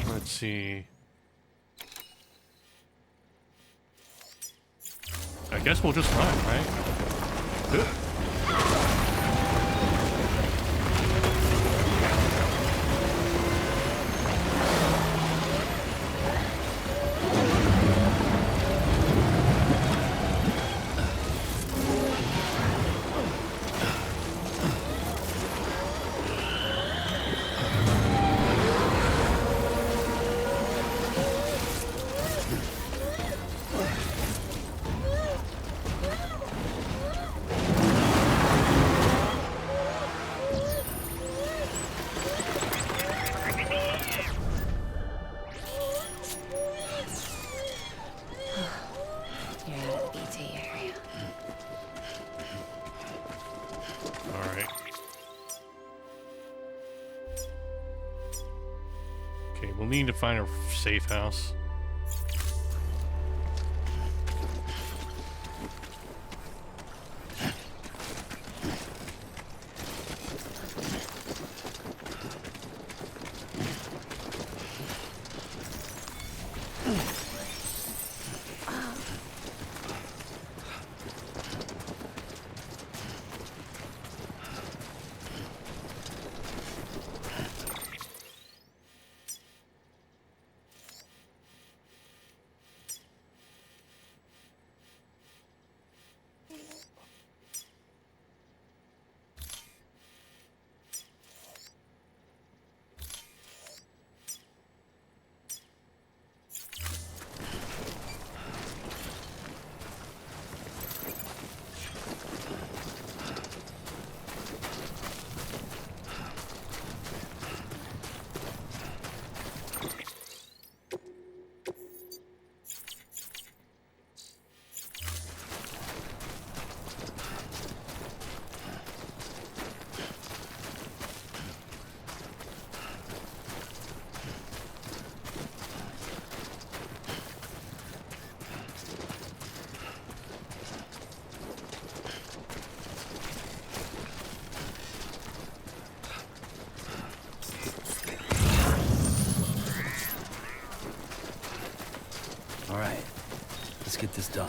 Let's see. I guess we'll just run, right? Ugh. You're out of the BT area. Alright. Okay, we'll need to find a safe house. Let's get this done.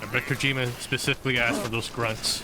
I bet Kojima specifically asked for those grunts.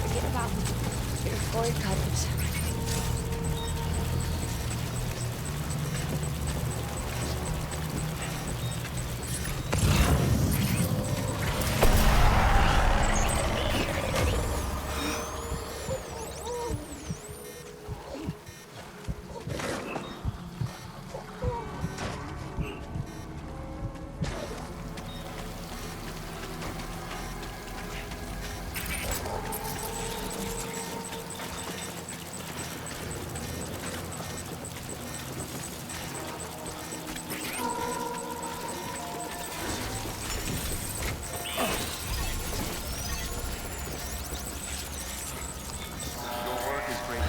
Forget about your cord cutters. Your work is great.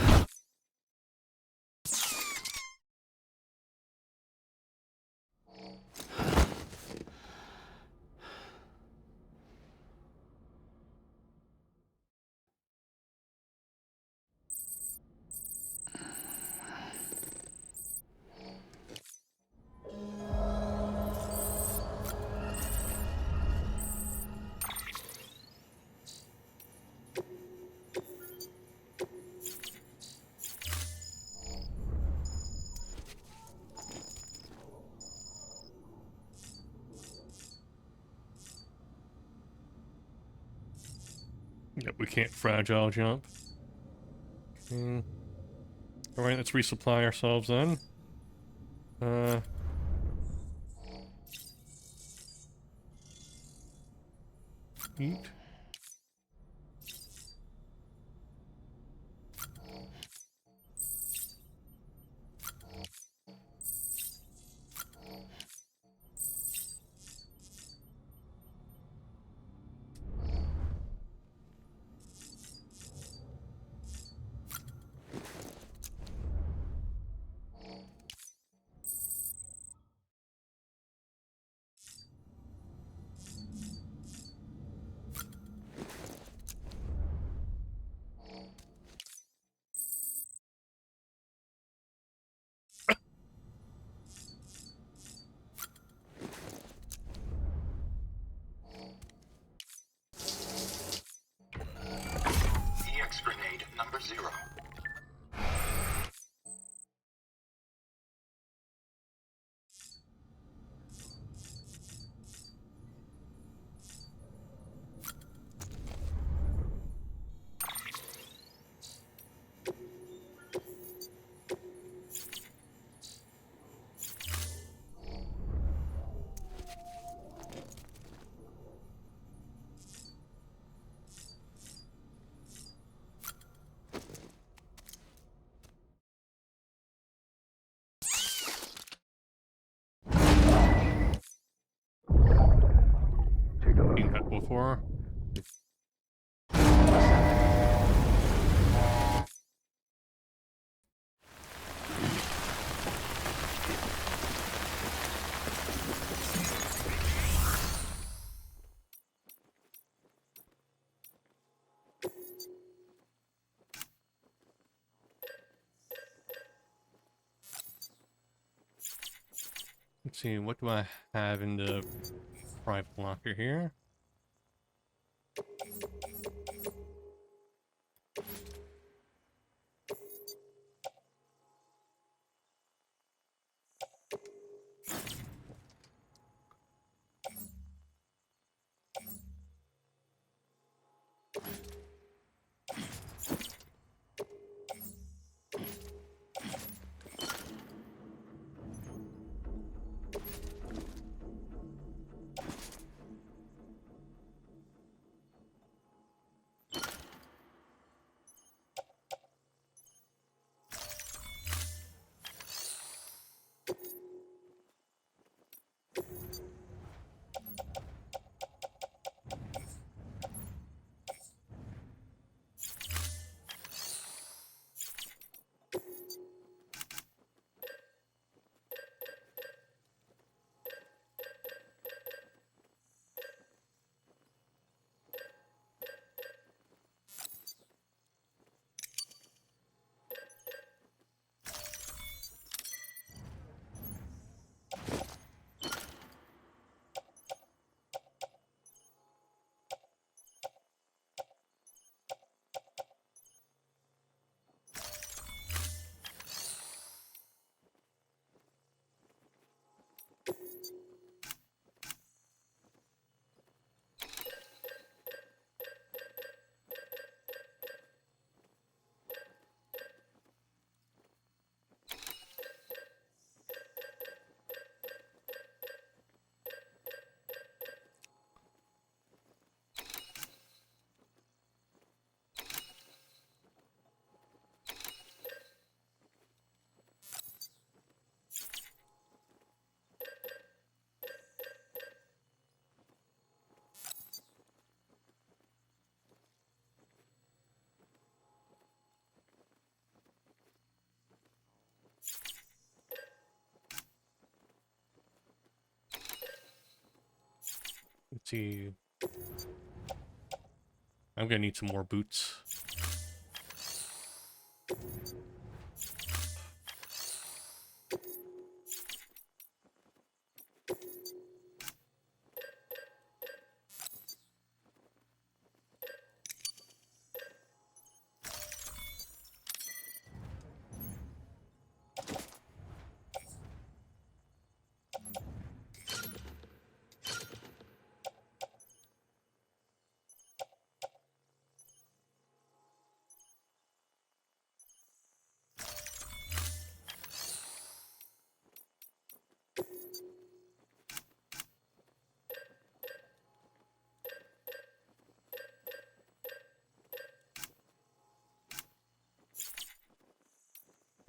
Yep, we can't fragile jump. Okay. Alright, let's resupply ourselves then. Eat. EX grenade number 0. Seen that before. Let's see, what do I have in the private locker here? see. I'm gonna need some more boots.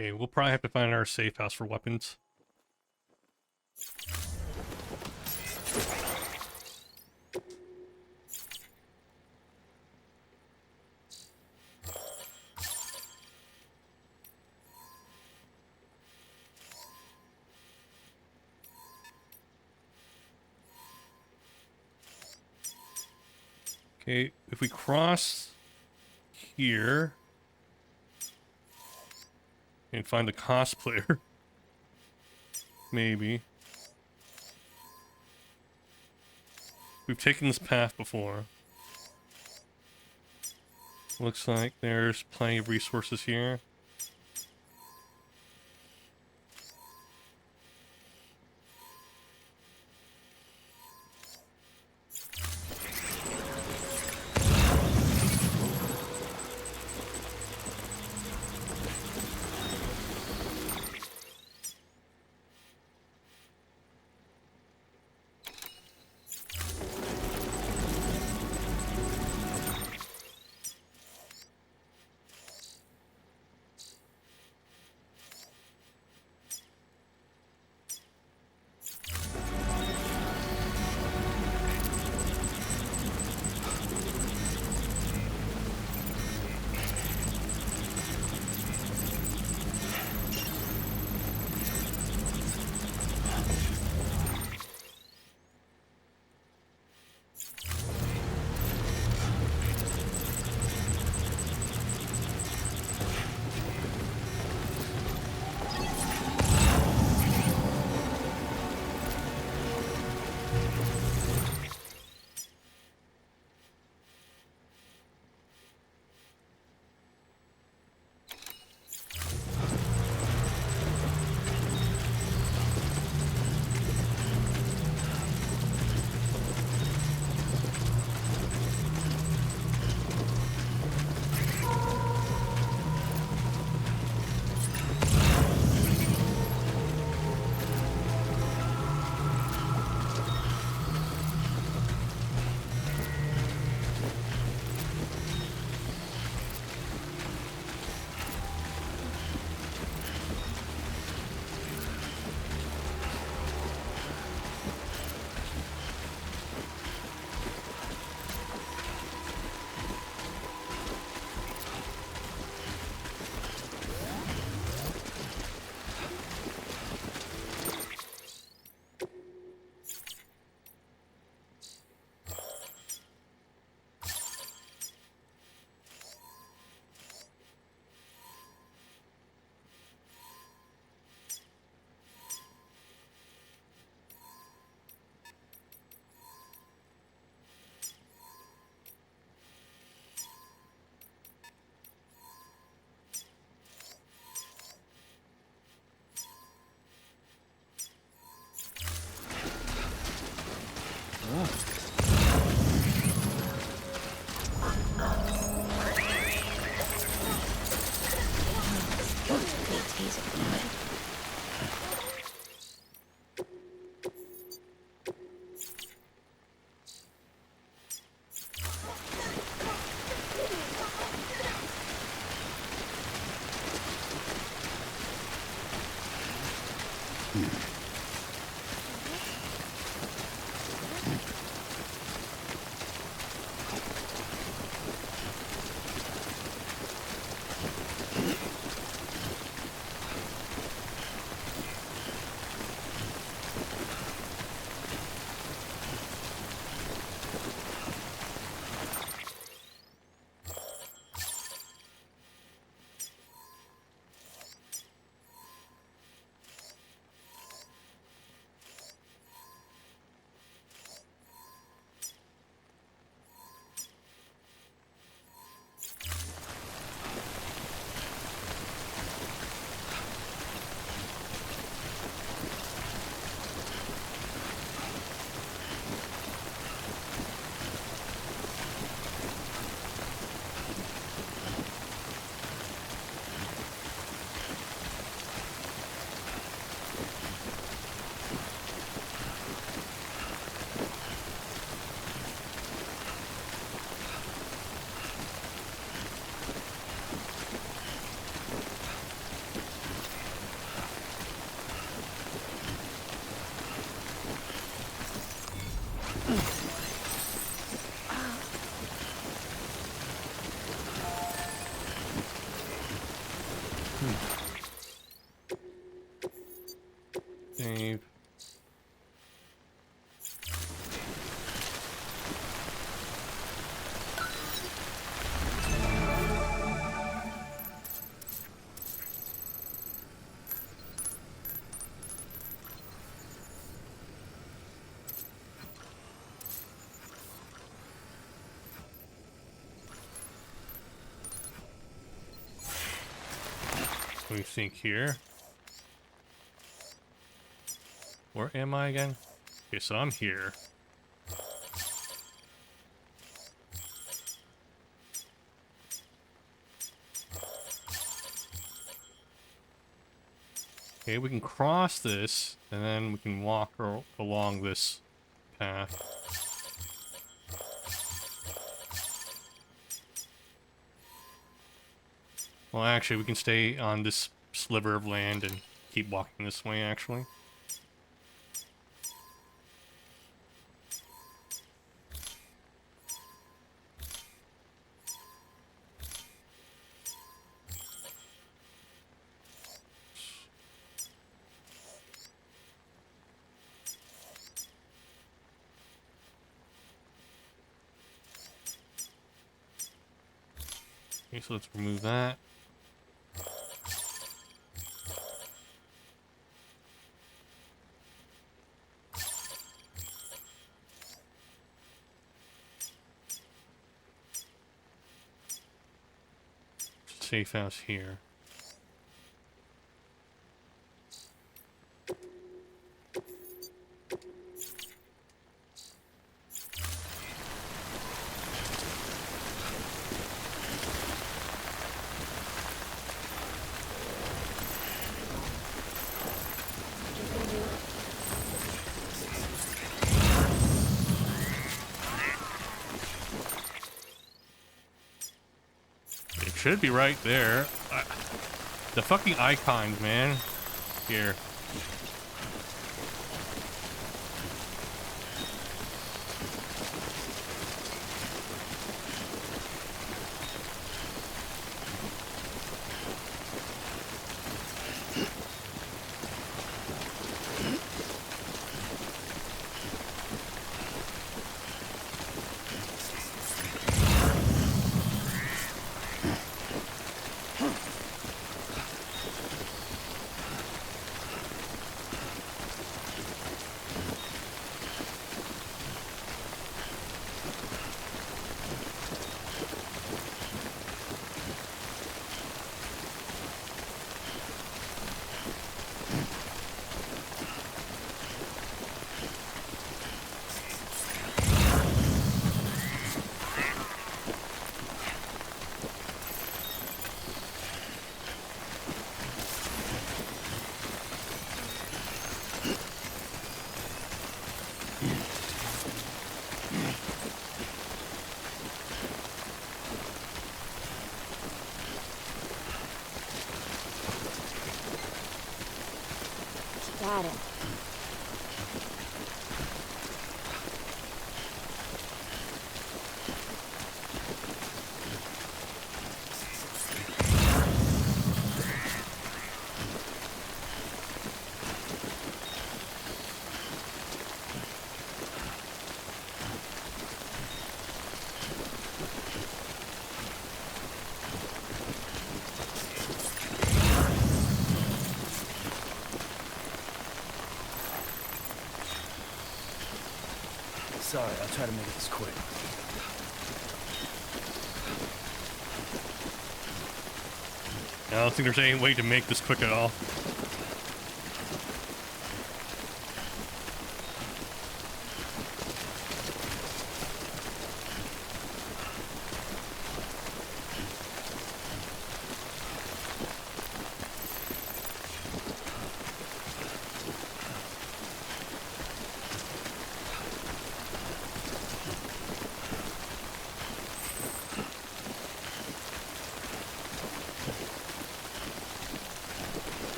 Okay, we'll probably have to find our safe house for weapons. Okay, if we cross here and find the cosplayer, maybe. We've taken this path before. Looks like there's plenty of resources here. Save. What do you think here? Where am I again? Okay, so I'm here. Okay, we can cross this, and then we can walk along this path. Well, actually, we can stay on this sliver of land and keep walking this way, actually. Okay, so let's remove that. Safe house here. It should be right there. The fucking icons, man. Here. Got it. Sorry, I'll try to make it this quick. I don't think there's any way to make this quick at all.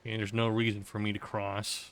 And there's no reason for me to cross.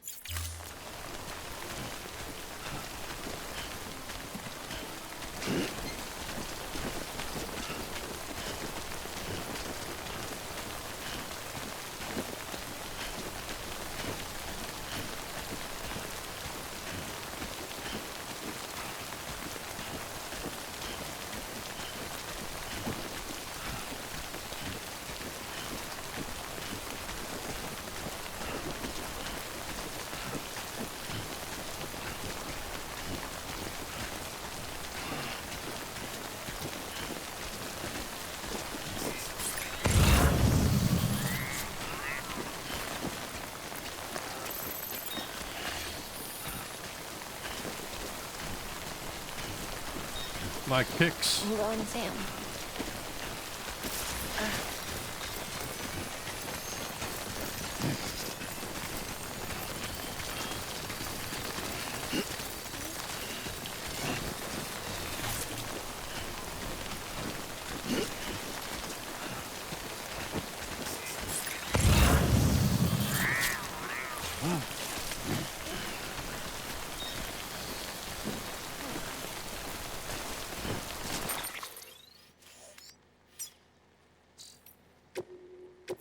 My picks. I'm going Sam.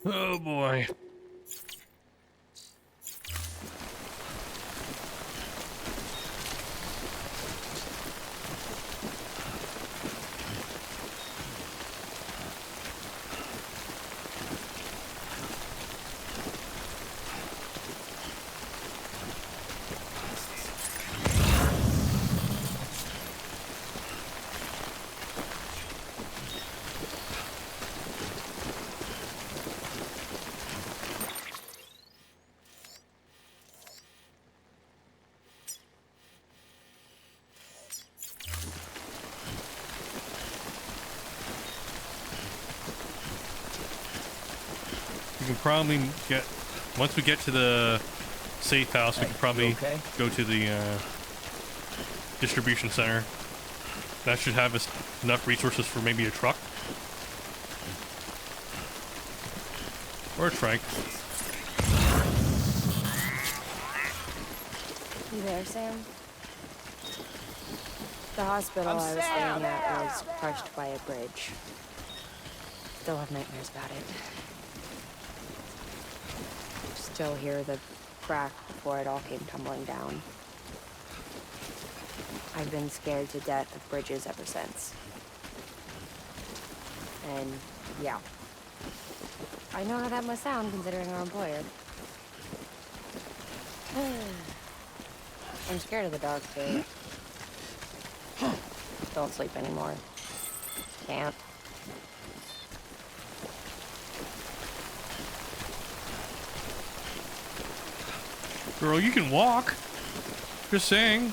Oh boy. We can probably get, once we get to the safe house, we can probably go to the distribution center. That should have us enough resources for maybe a truck. Or a trike. You there, Sam? The hospital I was staying at was crushed by a bridge. Still have nightmares about it. Still hear the crack before it all came tumbling down. I've been scared to death of bridges ever since. And, yeah. I know how that must sound considering our employer. I'm scared of the dark, too. Don't sleep anymore. Can't. Girl, you can walk. Just saying.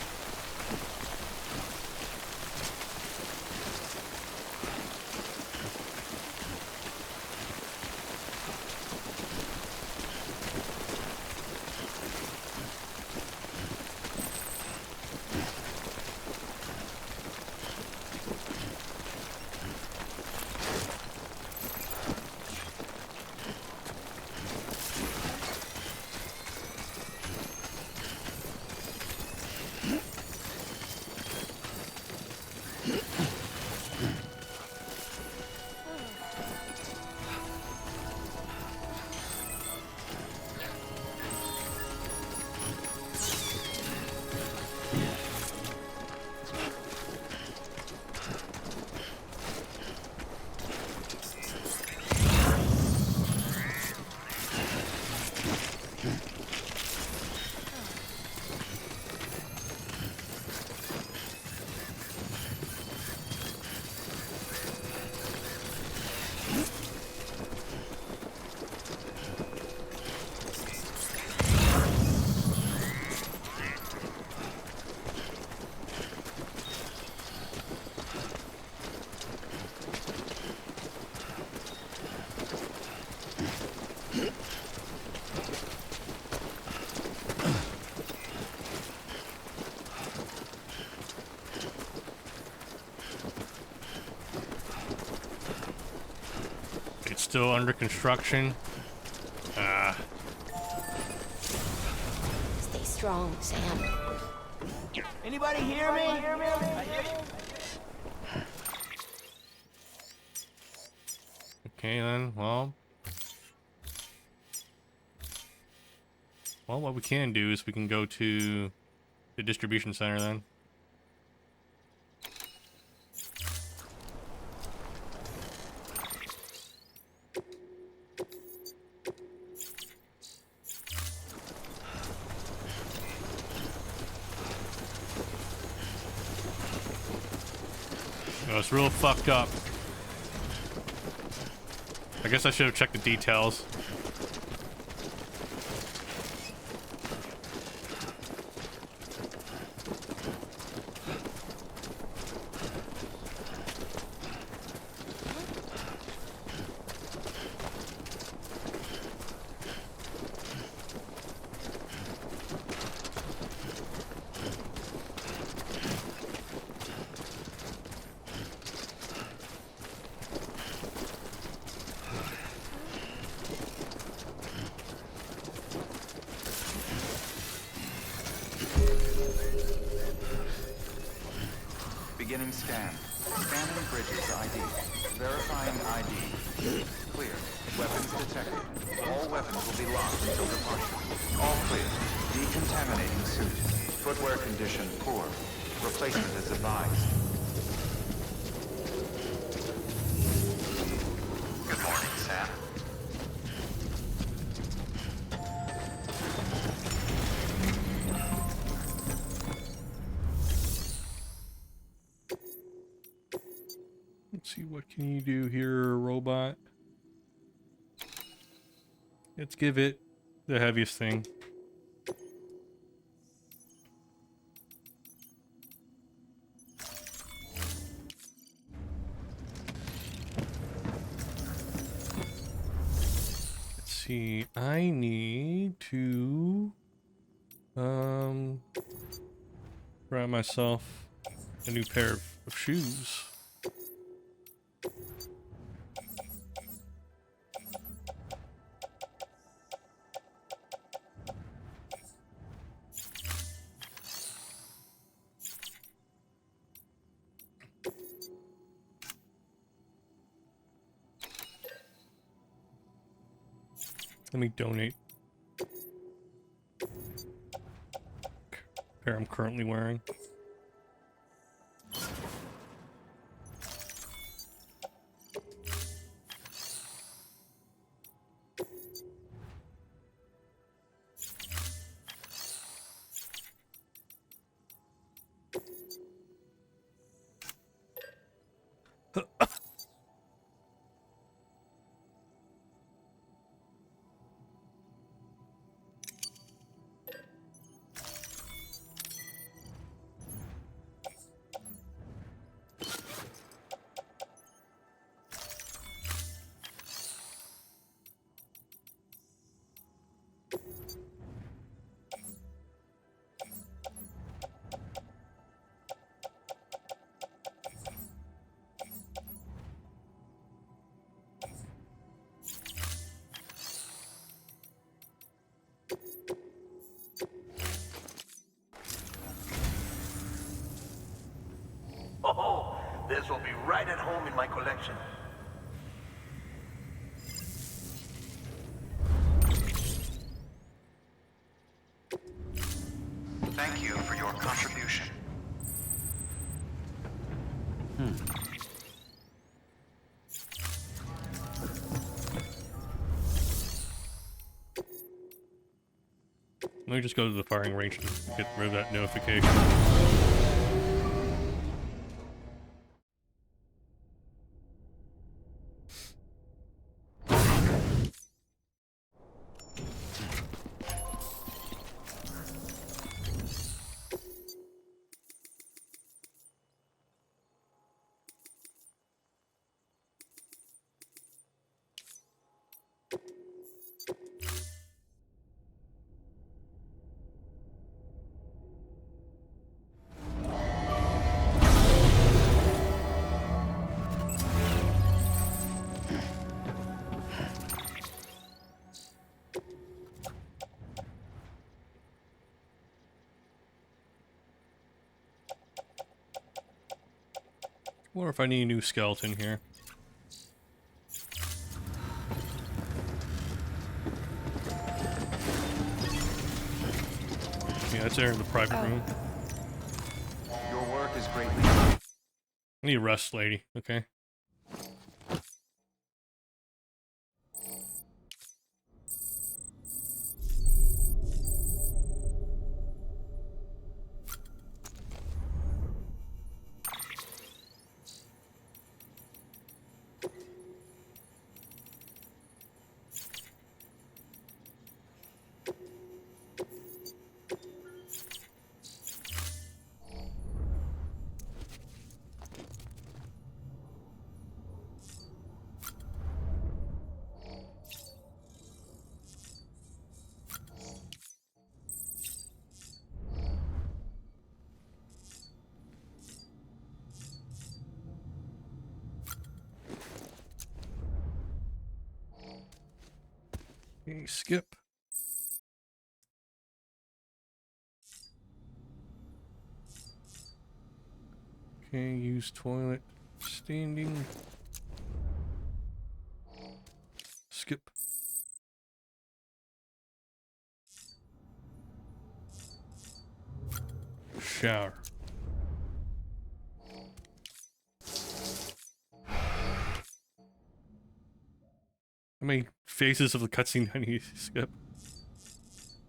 Still under construction. strong, Sam. Anybody hear me? I hear you. Okay then, well, what we can do is we can go to the distribution center then. Oh, it's real fucked up. I guess I should have checked the details. Beginning scan. Scanning bridges ID. Verifying ID. Clear. Weapons detected. All weapons will be locked until departure. All clear. Decontaminating suit. Footwear condition poor. Replacement is advised. Good morning, Sam. Let's see, what can you do here, robot? Let's give it the heaviest thing. Let's see, I need to grab myself a new pair of shoes. Let me donate pair I'm currently wearing. Oh, this will be right at home in my collection. Thank you for your contribution. Let me just go to the firing range and get rid of that notification. Wonder if I need a new skeleton here. Yeah, it's there in the private room. Your work is greatly. I need a rest, lady. Okay. Okay, skip. Okay, use toilet. Standing. Skip. Shower. How many phases of the cutscene I need to skip?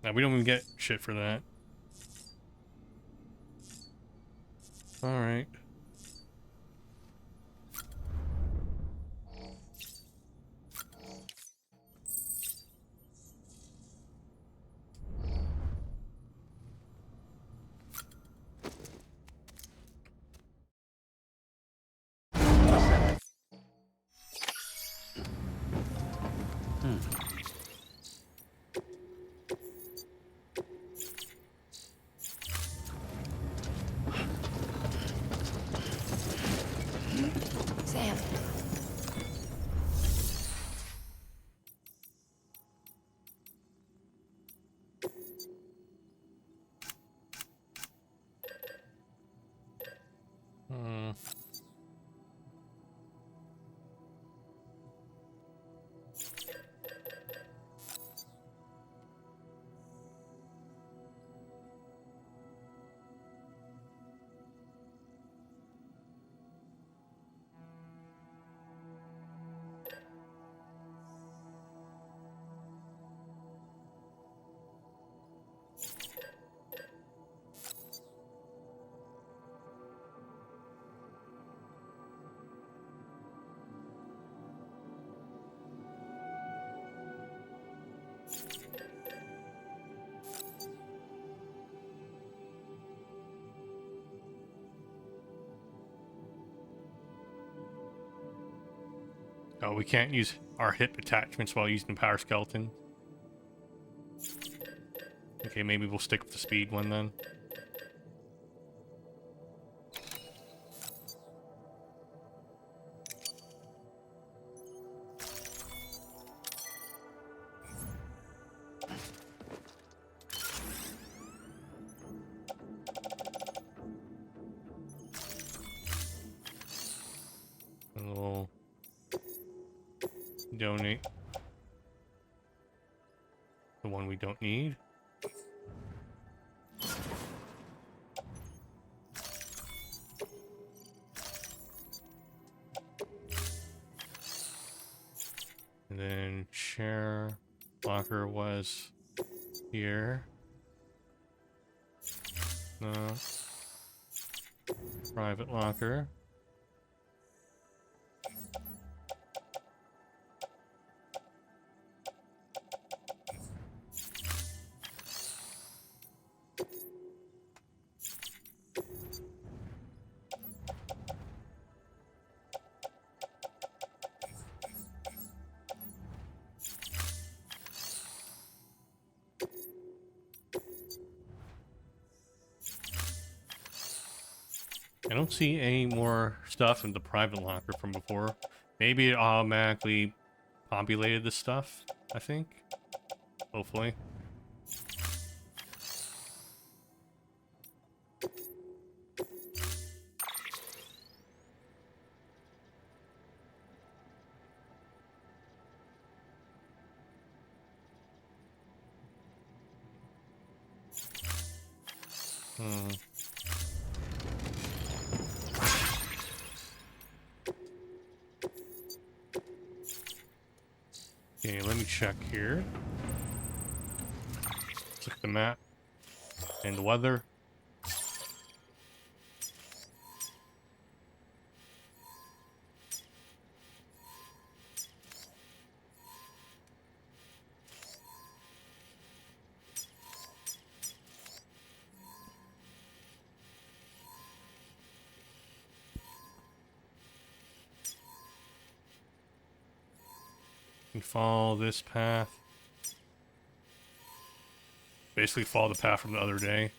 Now, we don't even get shit for that. Alright. Sam. Oh, we can't use our hip attachments while using the power skeleton. Okay, maybe we'll stick with the speed one then. And we'll donate the one we don't need. And then share locker was here. No. Private locker. I don't see any more stuff in the private locker from before. Maybe it automatically populated this stuff, I think. Hopefully. Okay, let me check here. Let's look at the map and the weather. You can follow this path. Basically follow the path from the other day.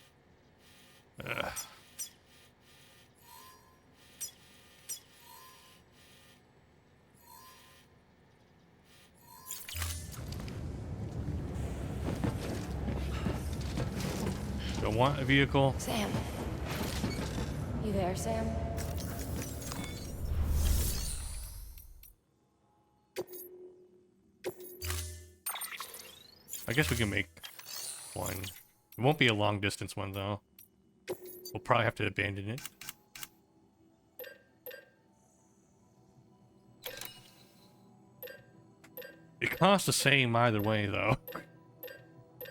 Don't want a vehicle. Sam. You there, Sam? I guess we can make one. It won't be a long distance one though. We'll probably have to abandon it. It costs the same either way though.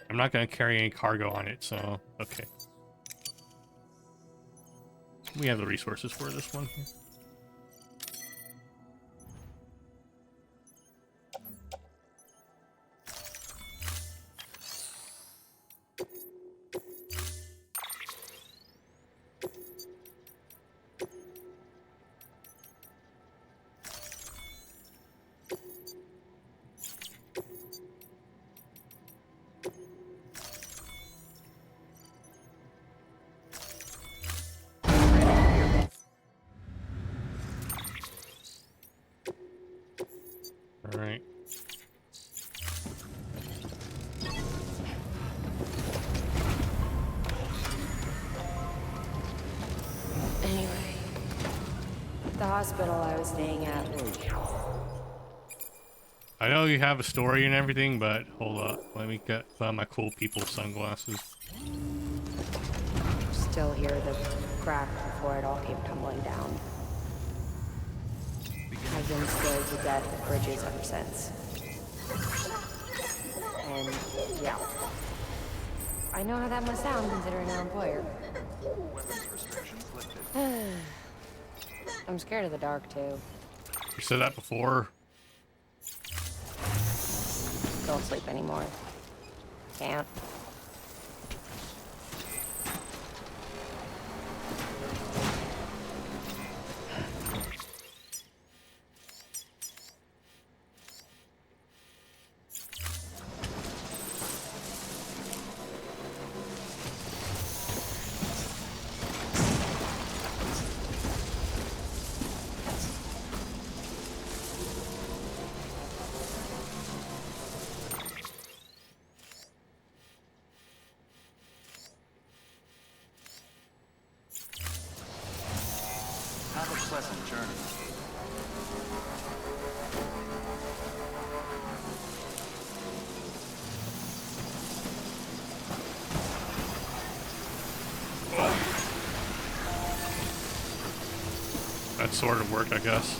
I'm not gonna carry any cargo on it, so okay. We have the resources for this one here. Alright. Anyway, the hospital I was staying at. I know you have a story and everything, but hold up. Let me get my cool people sunglasses. Still hear the crack before it all came tumbling down. I've been scared to death of bridges ever since. And yeah, I know how that must sound considering our employer. I'm scared of the dark too. You said that before. Don't sleep anymore. Can't. Have a pleasant journey. That sort of worked, I guess.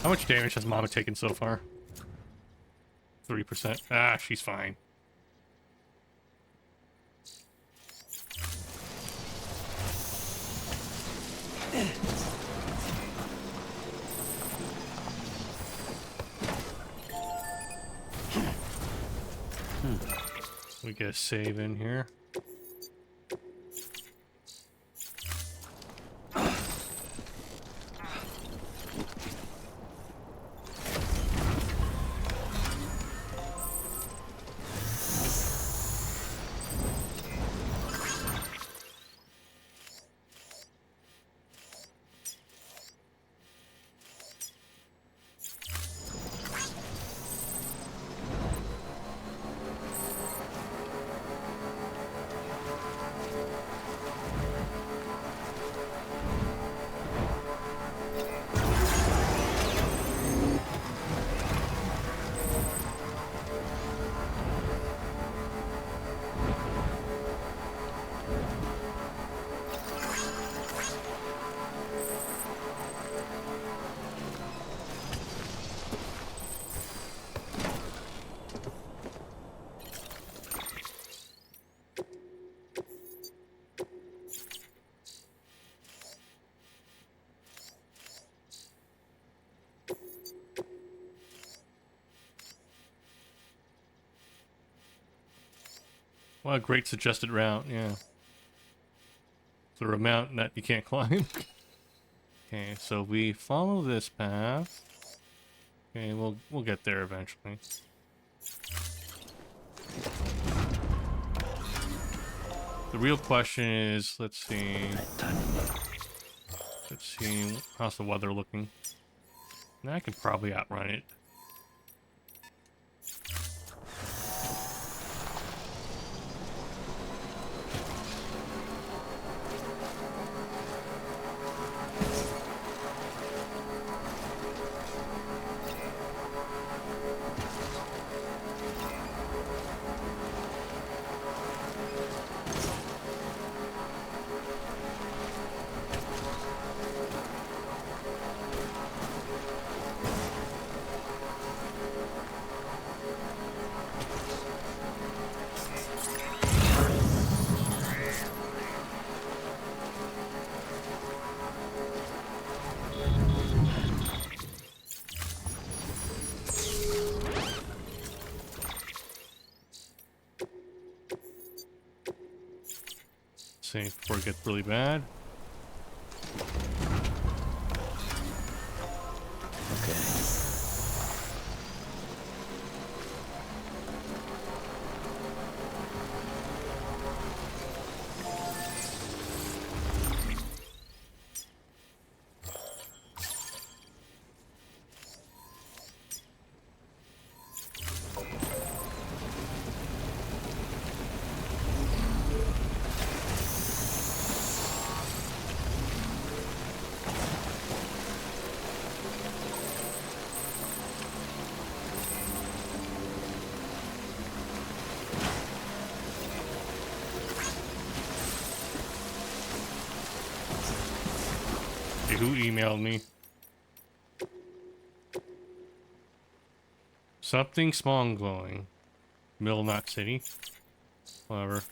How much damage has Mama taken so far? 3%. Ah, she's fine. We get a save in here. What a great suggested route, yeah. So a mountain that you can't climb. Okay, so we follow this path. Okay, we'll get there eventually. The real question is, let's see. Let's see, how's the weather looking? Now I can probably outrun it. See, before it gets really bad. Okay. Who emailed me? Something small and glowing. Middle Knot City. Whatever.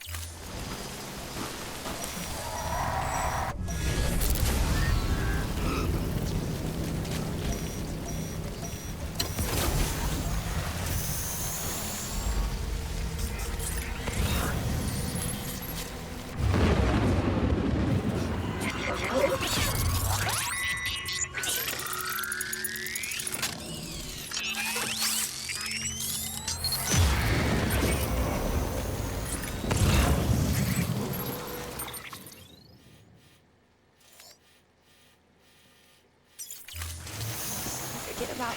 Forget about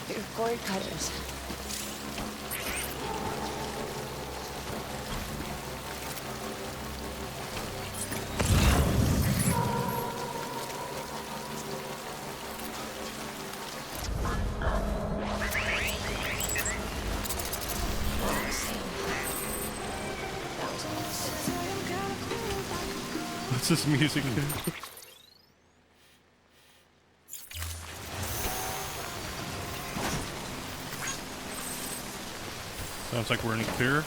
your cord cutters. What's this music? Sounds like we're in the clear.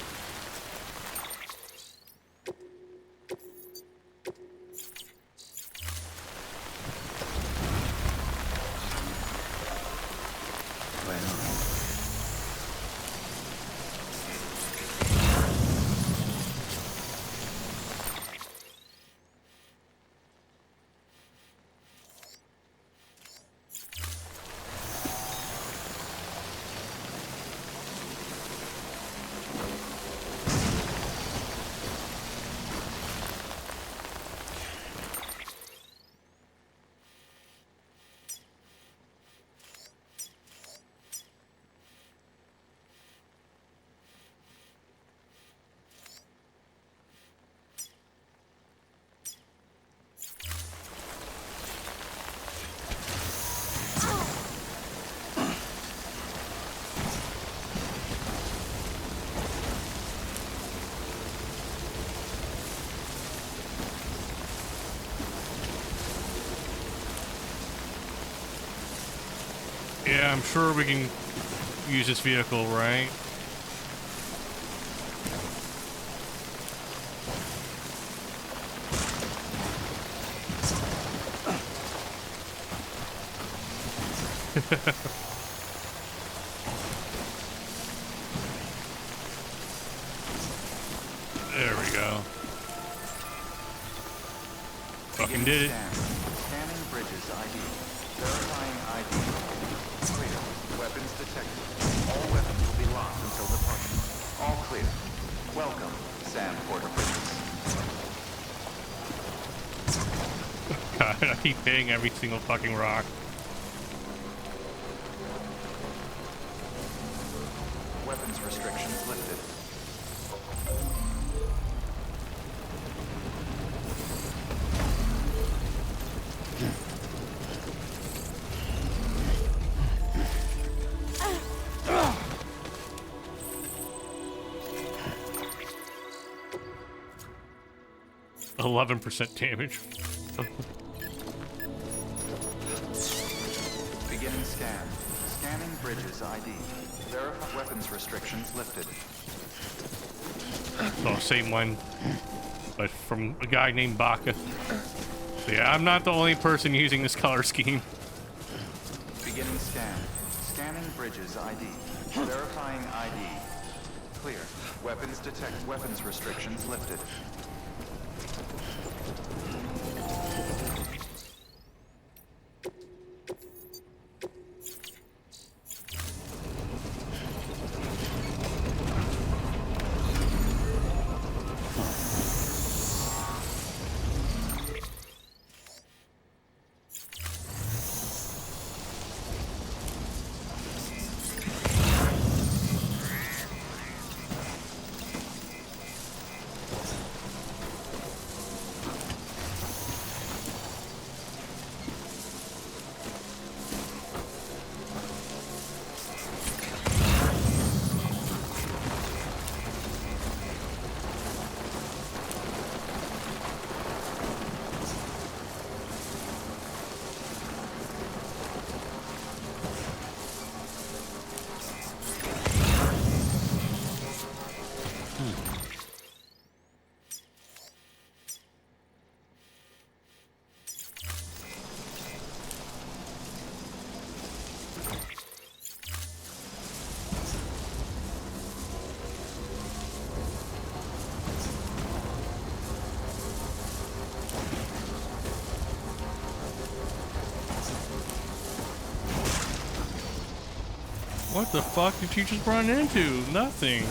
Yeah, I'm sure we can use this vehicle, right? go. Fucking did it. Scanning bridges ID. Verifying ID. Clear. Weapons detected. All weapons will be locked until departure. All clear. Welcome, Sam Porter Bridges. God, I keep hitting every single fucking rock. Weapons restrictions lifted. %11 damage. Beginning scan. Scanning bridges ID. Verify weapons restrictions lifted. Oh, same one, but from a guy named Baka. So yeah, I'm not the only person using this color scheme. Beginning scan. Scanning bridges ID. Verifying ID. Clear. Weapons detect. Weapons restrictions lifted. What the fuck did you just run into? Nothing.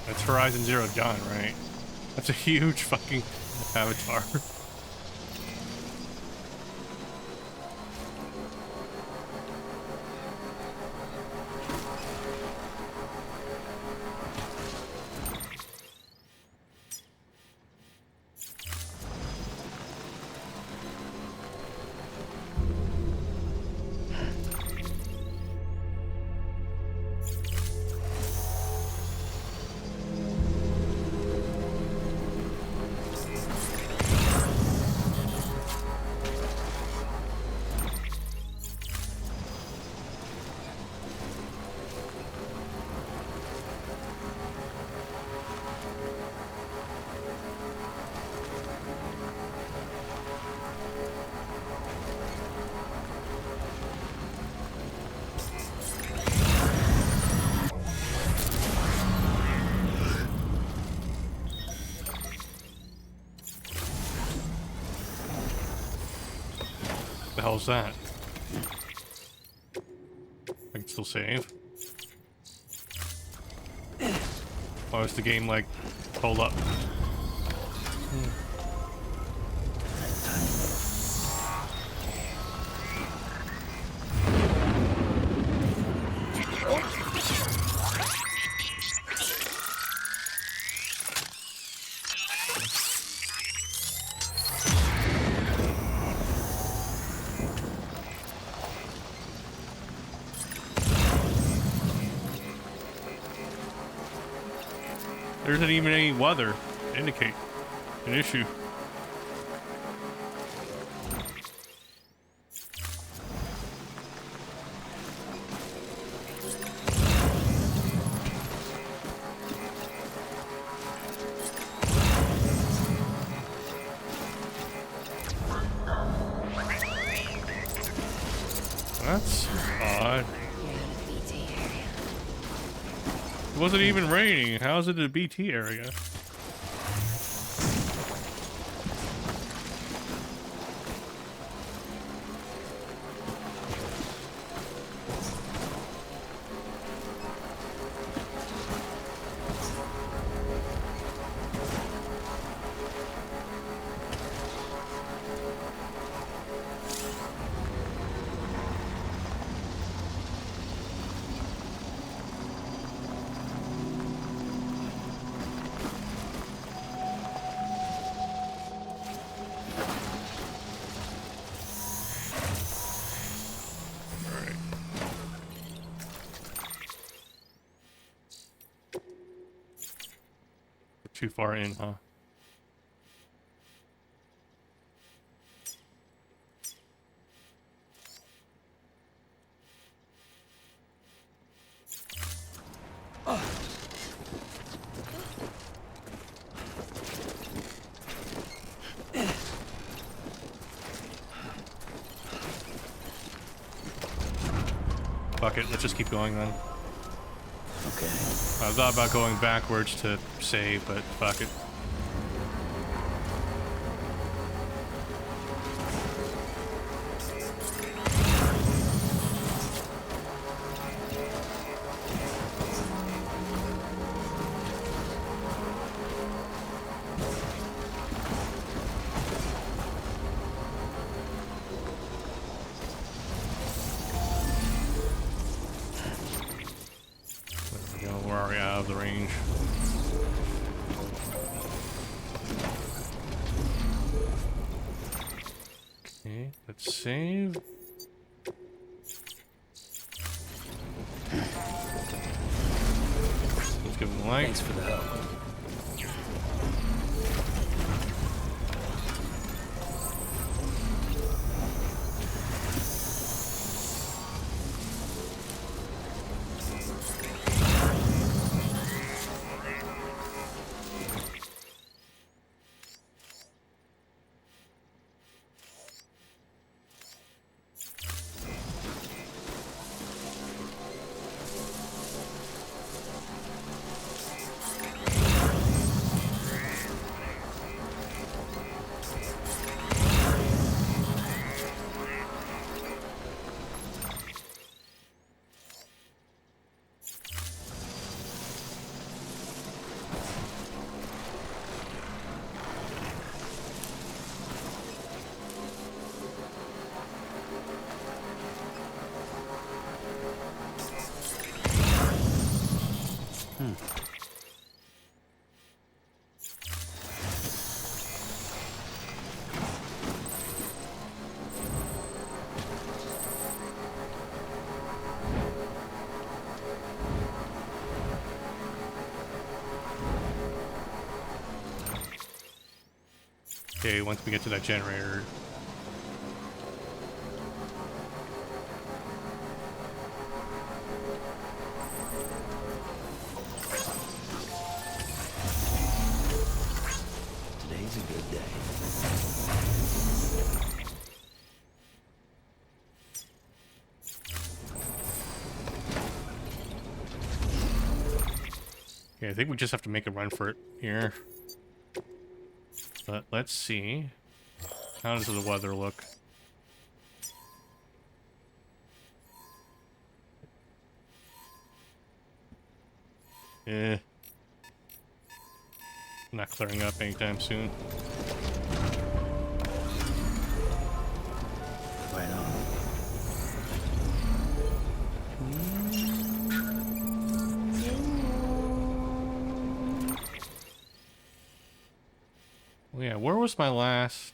That's Horizon Zero Dawn, right? That's a huge fucking avatar. The hell's that? I can still save. Why was the game like, hold up? There isn't even any weather to indicate an issue. That's odd. It wasn't even raining. How's it a BT area? Too far in, huh? Fuck it, let's just keep going then. Okay. I thought about going backwards to save, but fuck it. We're already out of the range. Okay, let's save. Let's give him the light. Thanks for the help. Okay, once we get to that generator. Today's a good day. Okay, I think we just have to make a run for it here. But let's see. How does the weather look? Not clearing up anytime soon. Right on. Well, yeah, where was my last,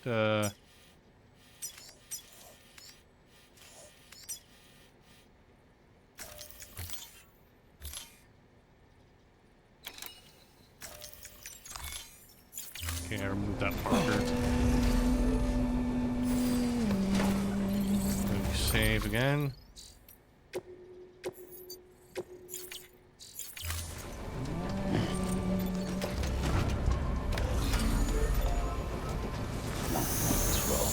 Okay, I removed that marker. Let me save again. Let's roll.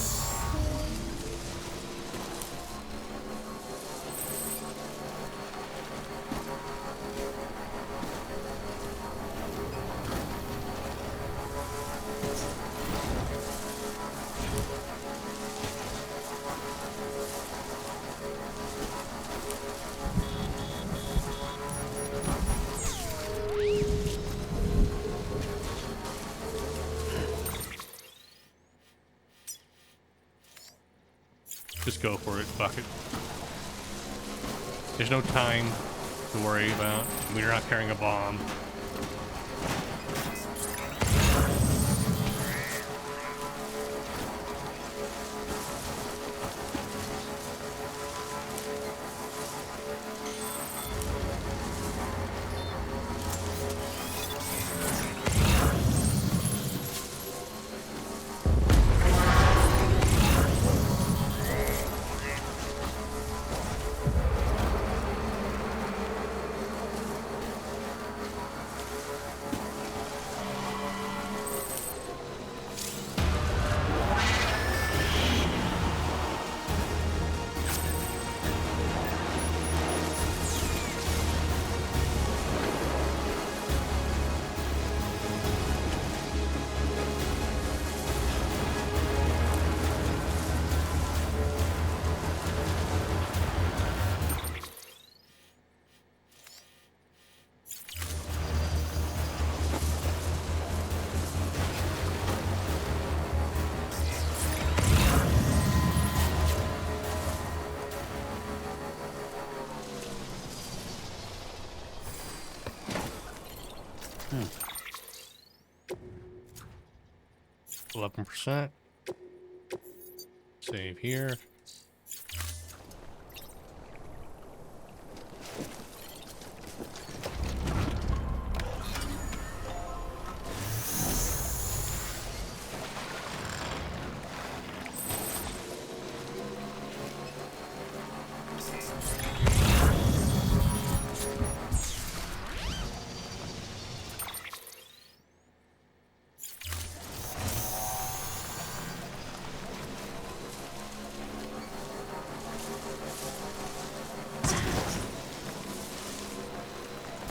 Just go for it. Fuck it. There's no time to worry about. We're not carrying a bomb. Hmm. 11%. Save here.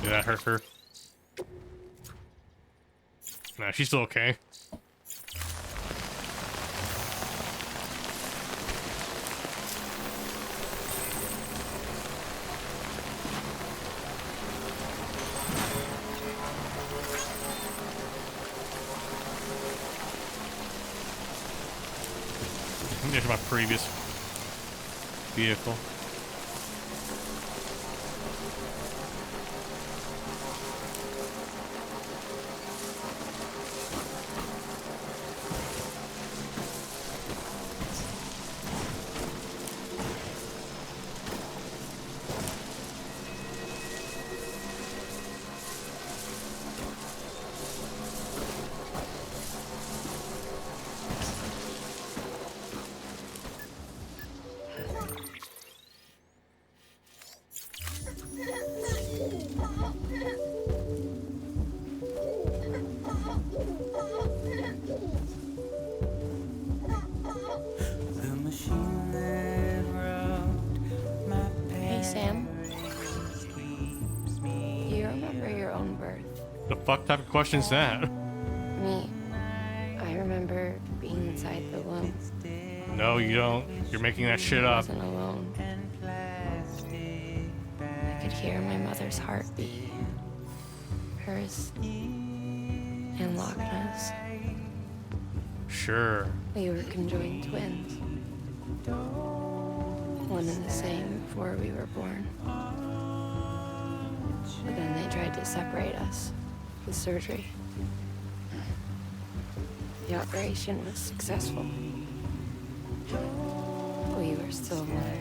Did that hurt her? Nah, she's still okay. There's my previous vehicle. Hey, Sam. Do you remember your own birth? The fuck type of question is that? Me. I remember being inside the womb. No, you don't. You're making that shit I up. wasn't alone. I could hear my mother's heartbeat. Hers. And Loch Ness. Sure. We were conjoined twins. One and the same before we were born. But then they tried to separate us with surgery. The operation was successful. We were still one.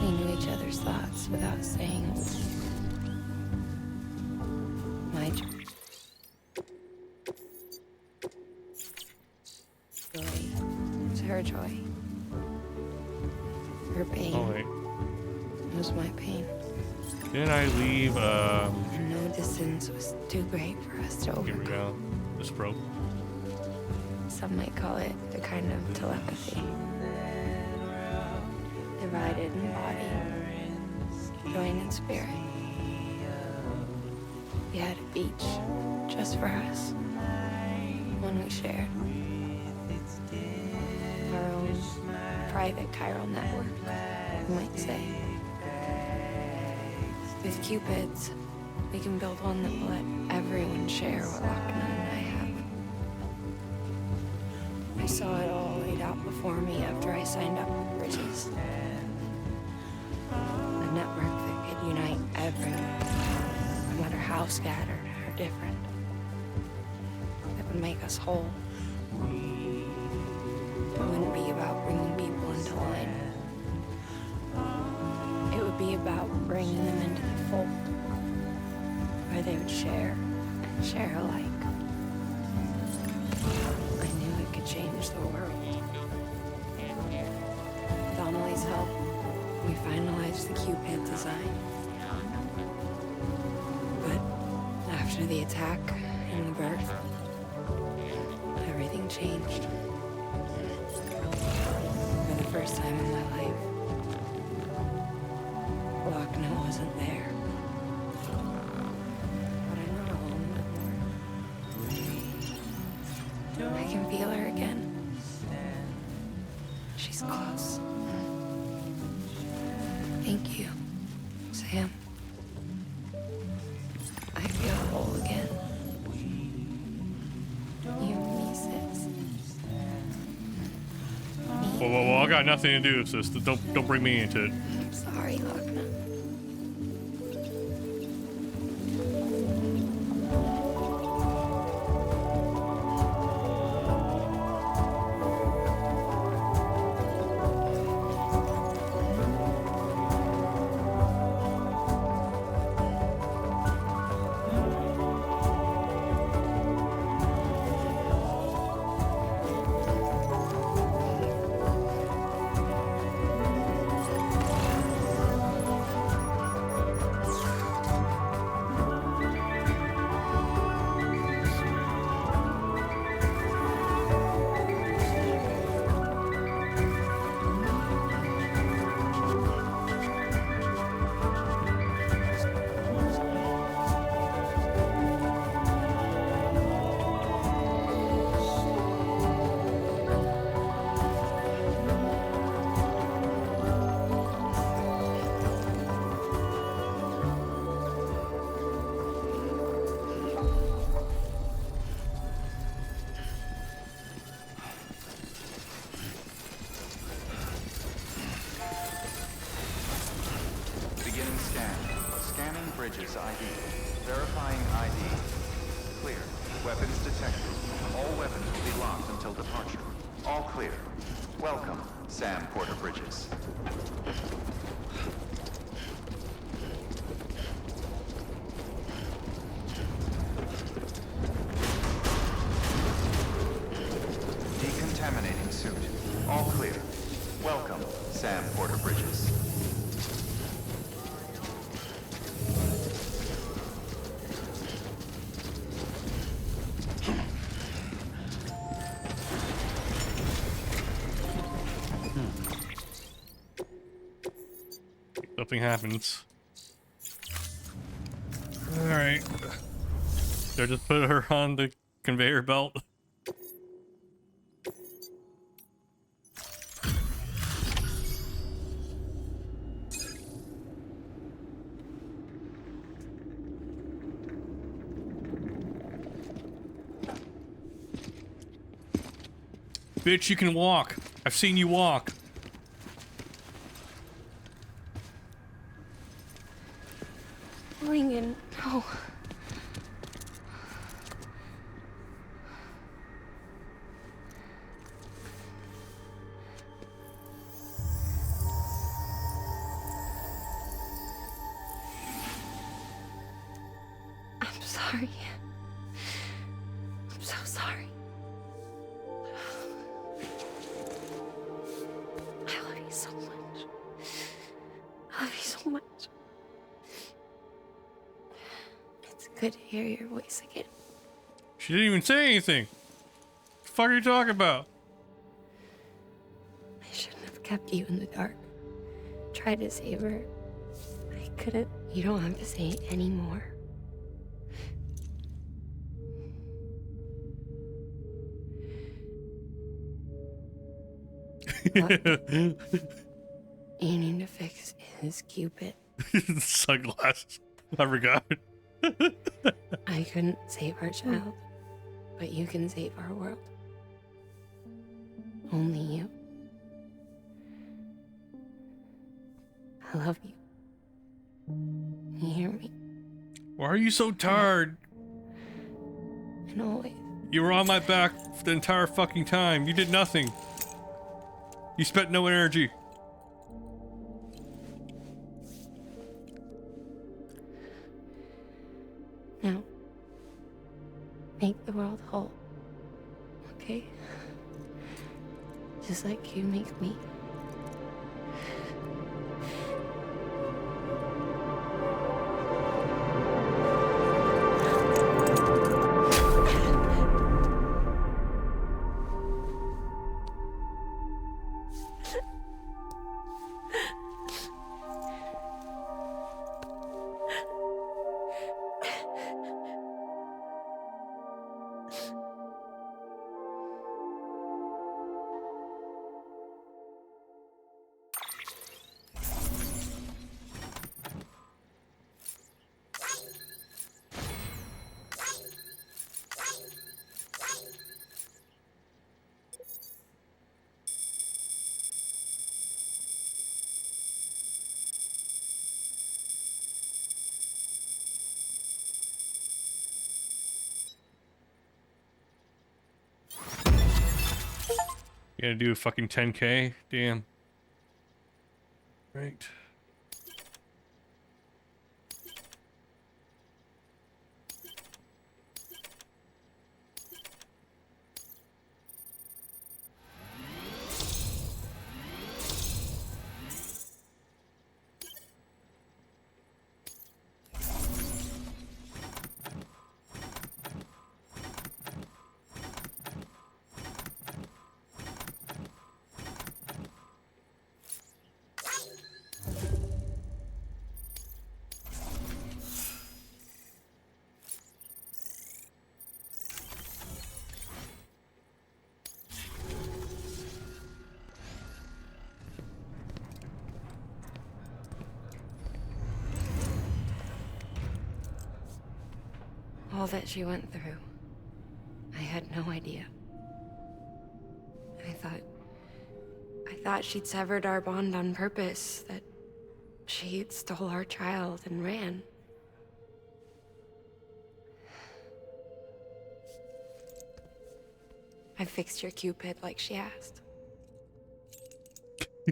We knew each other's thoughts without saying. My joy was her joy. Her pain Oh wait. was my pain. Didn't I leave And no distance was too great for us to here we overcome. go. This broke. Some might call it a kind of telepathy. Divided in body, joined in spirit. We had a beach just for us. One we shared. Our own private chiral network, you might say. With Cupids, we can build one that will let everyone share what Lochna and I have. I saw it all laid out before me after I signed up with Bridges. A network that could unite everyone, no matter how scattered or different. That would make us whole. It wouldn't be about bringing people into line. It would be about bringing them into the fold, where they would share and share alike. I knew it could change the world. With Amelie's help, we finalized the Cupid design. But after the attack and the birth, everything changed. For the first time in my life, Lochner wasn't there. But I'm not alone anymore. I can feel her again. She's close. Thank you, Sam. I feel whole again. You and me, sis. Whoa, I got nothing to do with this. Don't bring me into it. I'm sorry, Lochner. Beginning scan. Scanning Bridges ID. Verifying ID. Clear. Weapons detected. All weapons will be locked until departure. All clear. Welcome, Sam Porter Bridges. Decontaminating suit. All clear. Welcome, Sam Porter Bridges. Something happens. Alright. Should I just put her on the conveyor belt? Bitch, you can walk. I've seen you walk. Lincoln, no. I'm sorry. I'm so sorry. I love you so much. I love you so much. It's good to hear your voice again. She didn't even say anything. What the fuck are you talking about? I shouldn't have kept you in the dark. Tried to save her. I couldn't. You don't have to say it anymore. You need to fix his Cupid. Sunglasses. I forgot. I couldn't save our child, but you can save our world. Only you. I love you. You hear me? Why are you so tired? And always. You were on my back the entire fucking time. You did nothing. You spent no energy. Now, make the world whole. Okay? Just like you make me. You gotta do a fucking 10K? Damn. Right. All that she went through, I had no idea. I thought she'd severed our bond on purpose, that she stole our child and ran. I fixed your Cupid like she asked.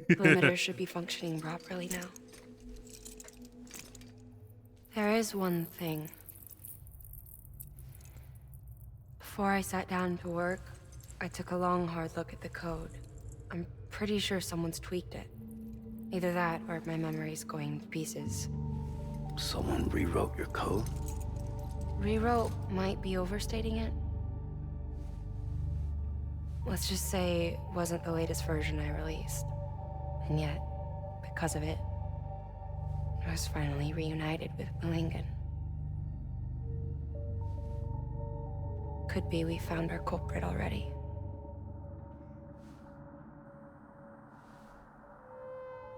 The limiter should be functioning properly now. There is one thing. Before I sat down to work, I took a long, hard look at the code. I'm pretty sure someone's tweaked it. Either that, or my memory's going to pieces. Someone rewrote your code? Rewrote might be overstating it. Let's just say it wasn't the latest version I released. And yet, because of it, I was finally reunited with Malingan. Could be we found our culprit already.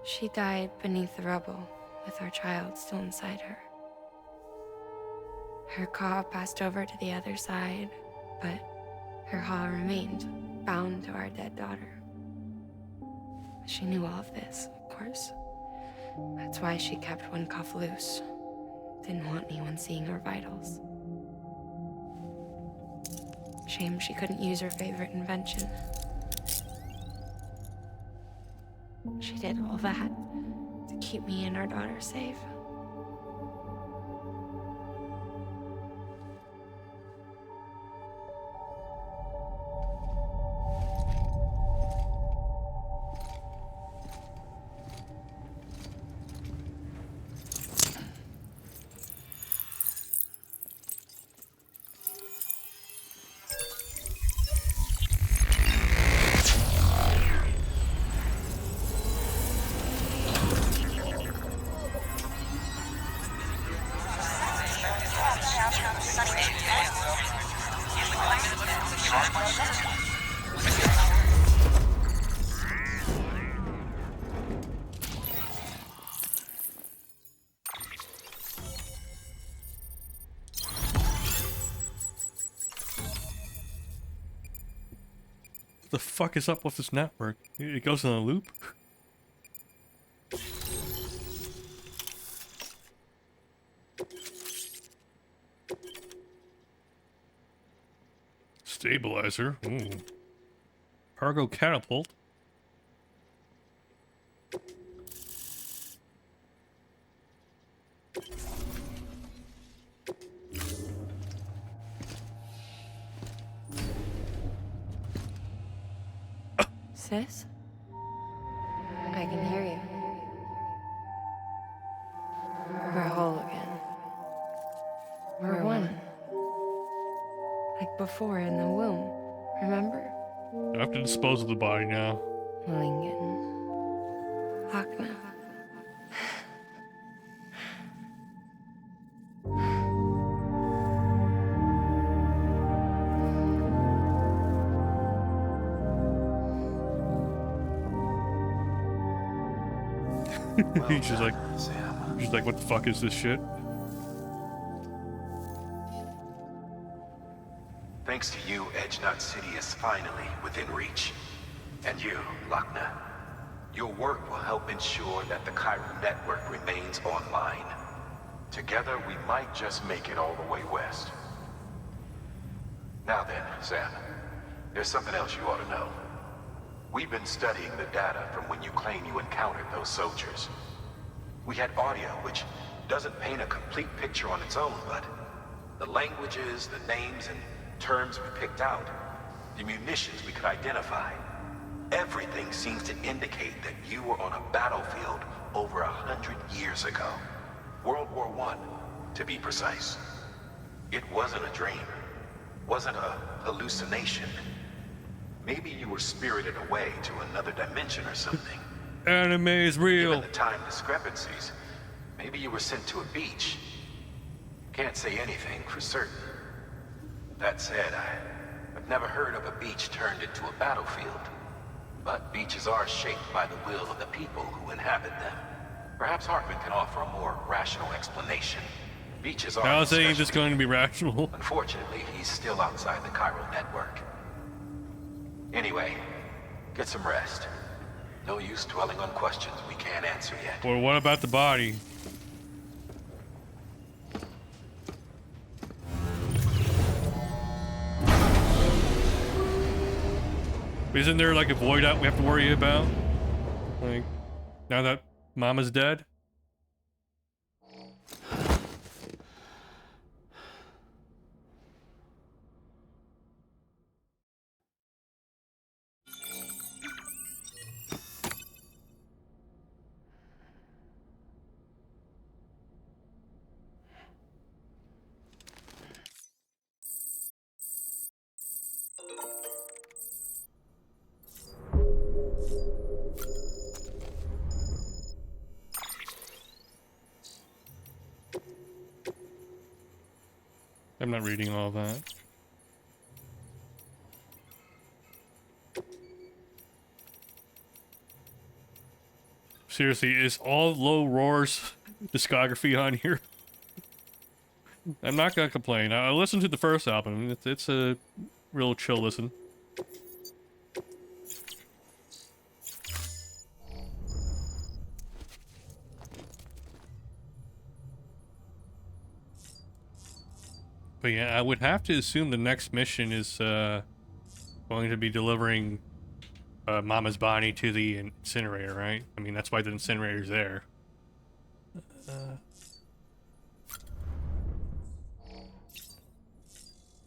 She died beneath the rubble, with our child still inside her. Her Ka passed over to the other side, but her Ha remained, bound to our dead daughter. She knew all of this, of course. That's why she kept one cuff loose. Didn't want anyone seeing her vitals. Shame she couldn't use her favorite invention. She did all that to keep me and our daughter safe. the fuck is up with this network? It goes in a loop? Stabilizer. Ooh. Cargo catapult. Sis? I can hear you. We're whole again. We're one. Like before in the womb, remember? I have to dispose of the body now. Lingen. Hakna. She's like, what the fuck is this shit? Thanks to you, Edgenut City is finally within reach. And you, Lochna, your work will help ensure that the chiral network remains online. Together, we might just make it all the way west. Now then, Sam, there's something else you ought to know. We've been studying the data from when you claim you encountered those soldiers. We had audio, which doesn't paint a complete picture on its own, but the languages, the names, and terms we picked out, the munitions we could identify, everything seems to indicate that you were on a battlefield over 100 years ago. World War I, to be precise. It wasn't a dream. Wasn't a hallucination. Maybe you were spirited away to another dimension or something. Anime is real. Given the time discrepancies, maybe you were sent to a beach. Can't say anything for certain. That said, I've never heard of a beach turned into a battlefield. But beaches are shaped by the will of the people who inhabit them. Perhaps Hartman can offer a more rational explanation. Beaches are... How is any of this going to be rational? Unfortunately, he's still outside the chiral network. Anyway, get some rest. No use dwelling on questions we can't answer yet. Or what about the body? Isn't there like a void out we have to worry about? Like, now that Mama's dead? I'm not reading all that. Seriously, is all Low Roar's discography on here? I'm not gonna complain. I listened to the first album. It's a real chill listen. But yeah, I would have to assume the next mission is going to be delivering Mama's body to the incinerator, right? I mean, that's why the incinerator's there.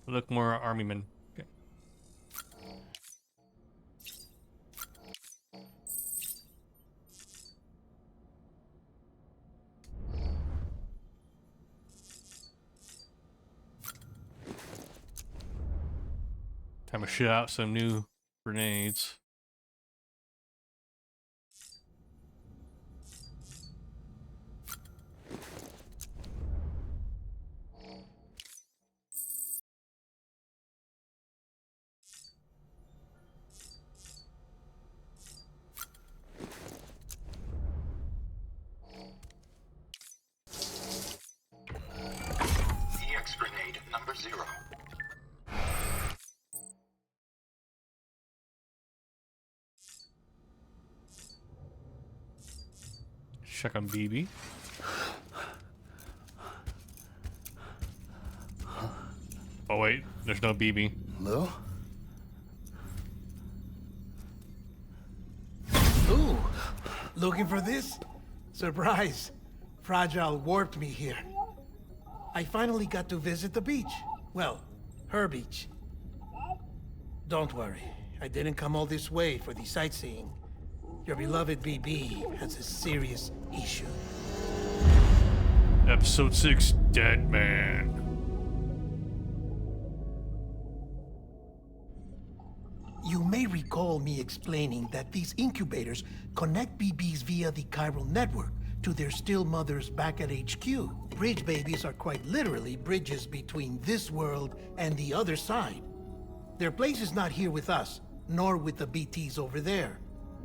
Look more army men. Okay. Time to shoot out some new grenades. EX grenade number 0. check on BB. Oh wait, there's no BB. Lou? Ooh, looking for this? Surprise. Fragile warped me here. I finally got to visit the beach. Well, her beach. Don't worry, I didn't come all this way for the sightseeing. Your beloved BB has a serious issue. Episode 6, Dead Man. You may recall me explaining that these incubators connect BBs via the chiral network to their still mothers back at HQ. Bridge babies are quite literally bridges between this world and the other side. Their place is not here with us, nor with the BTs over there.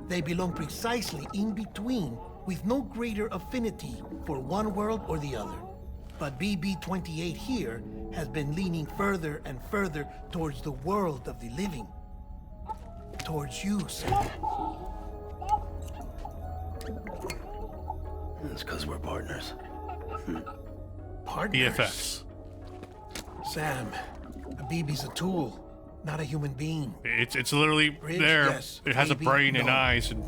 They belong precisely in between, with no greater affinity for one world or the other. But BB-28 here has been leaning further and further towards the world of the living. Towards you, Sam. It's because we're partners. Partners? BFFs. Sam, a BB's a tool, not a human being. It's literally Bridge, there. yes. It has a BB, brain and no. eyes and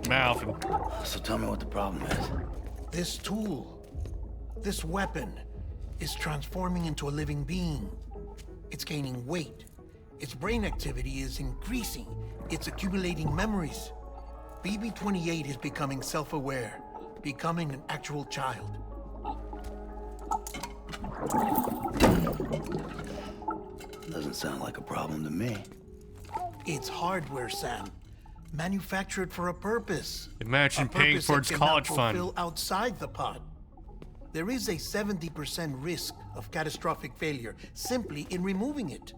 mouth. And... So tell me what the problem is. This tool, this weapon, is transforming into a living being. It's gaining weight. Its brain activity is increasing. It's accumulating memories. BB-28 is becoming self-aware, becoming an actual child. Doesn't sound like a problem to me. It's hardware, Sam. Manufactured for a purpose. Imagine A paying purpose for that its cannot college fund. fulfill outside the pod. There is a 70% risk of catastrophic failure simply in removing it.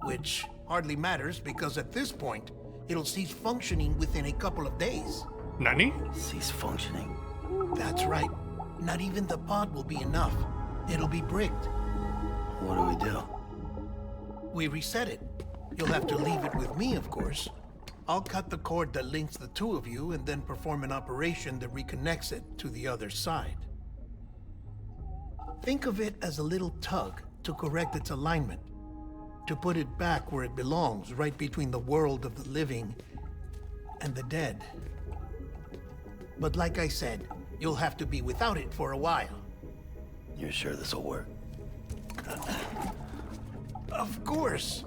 Which hardly matters because at this point, it'll cease functioning within a couple of days. Nani? Cease functioning? That's right. Not even the pod will be enough. It'll be bricked. What do we do? We reset it. You'll have to leave it with me, of course. I'll cut the cord that links the two of you and then perform an operation that reconnects it to the other side. Think of it as a little tug to correct its alignment, to put it back where it belongs, right between the world of the living and the dead. But like I said, you'll have to be without it for a while. You're sure this'll work? Of course.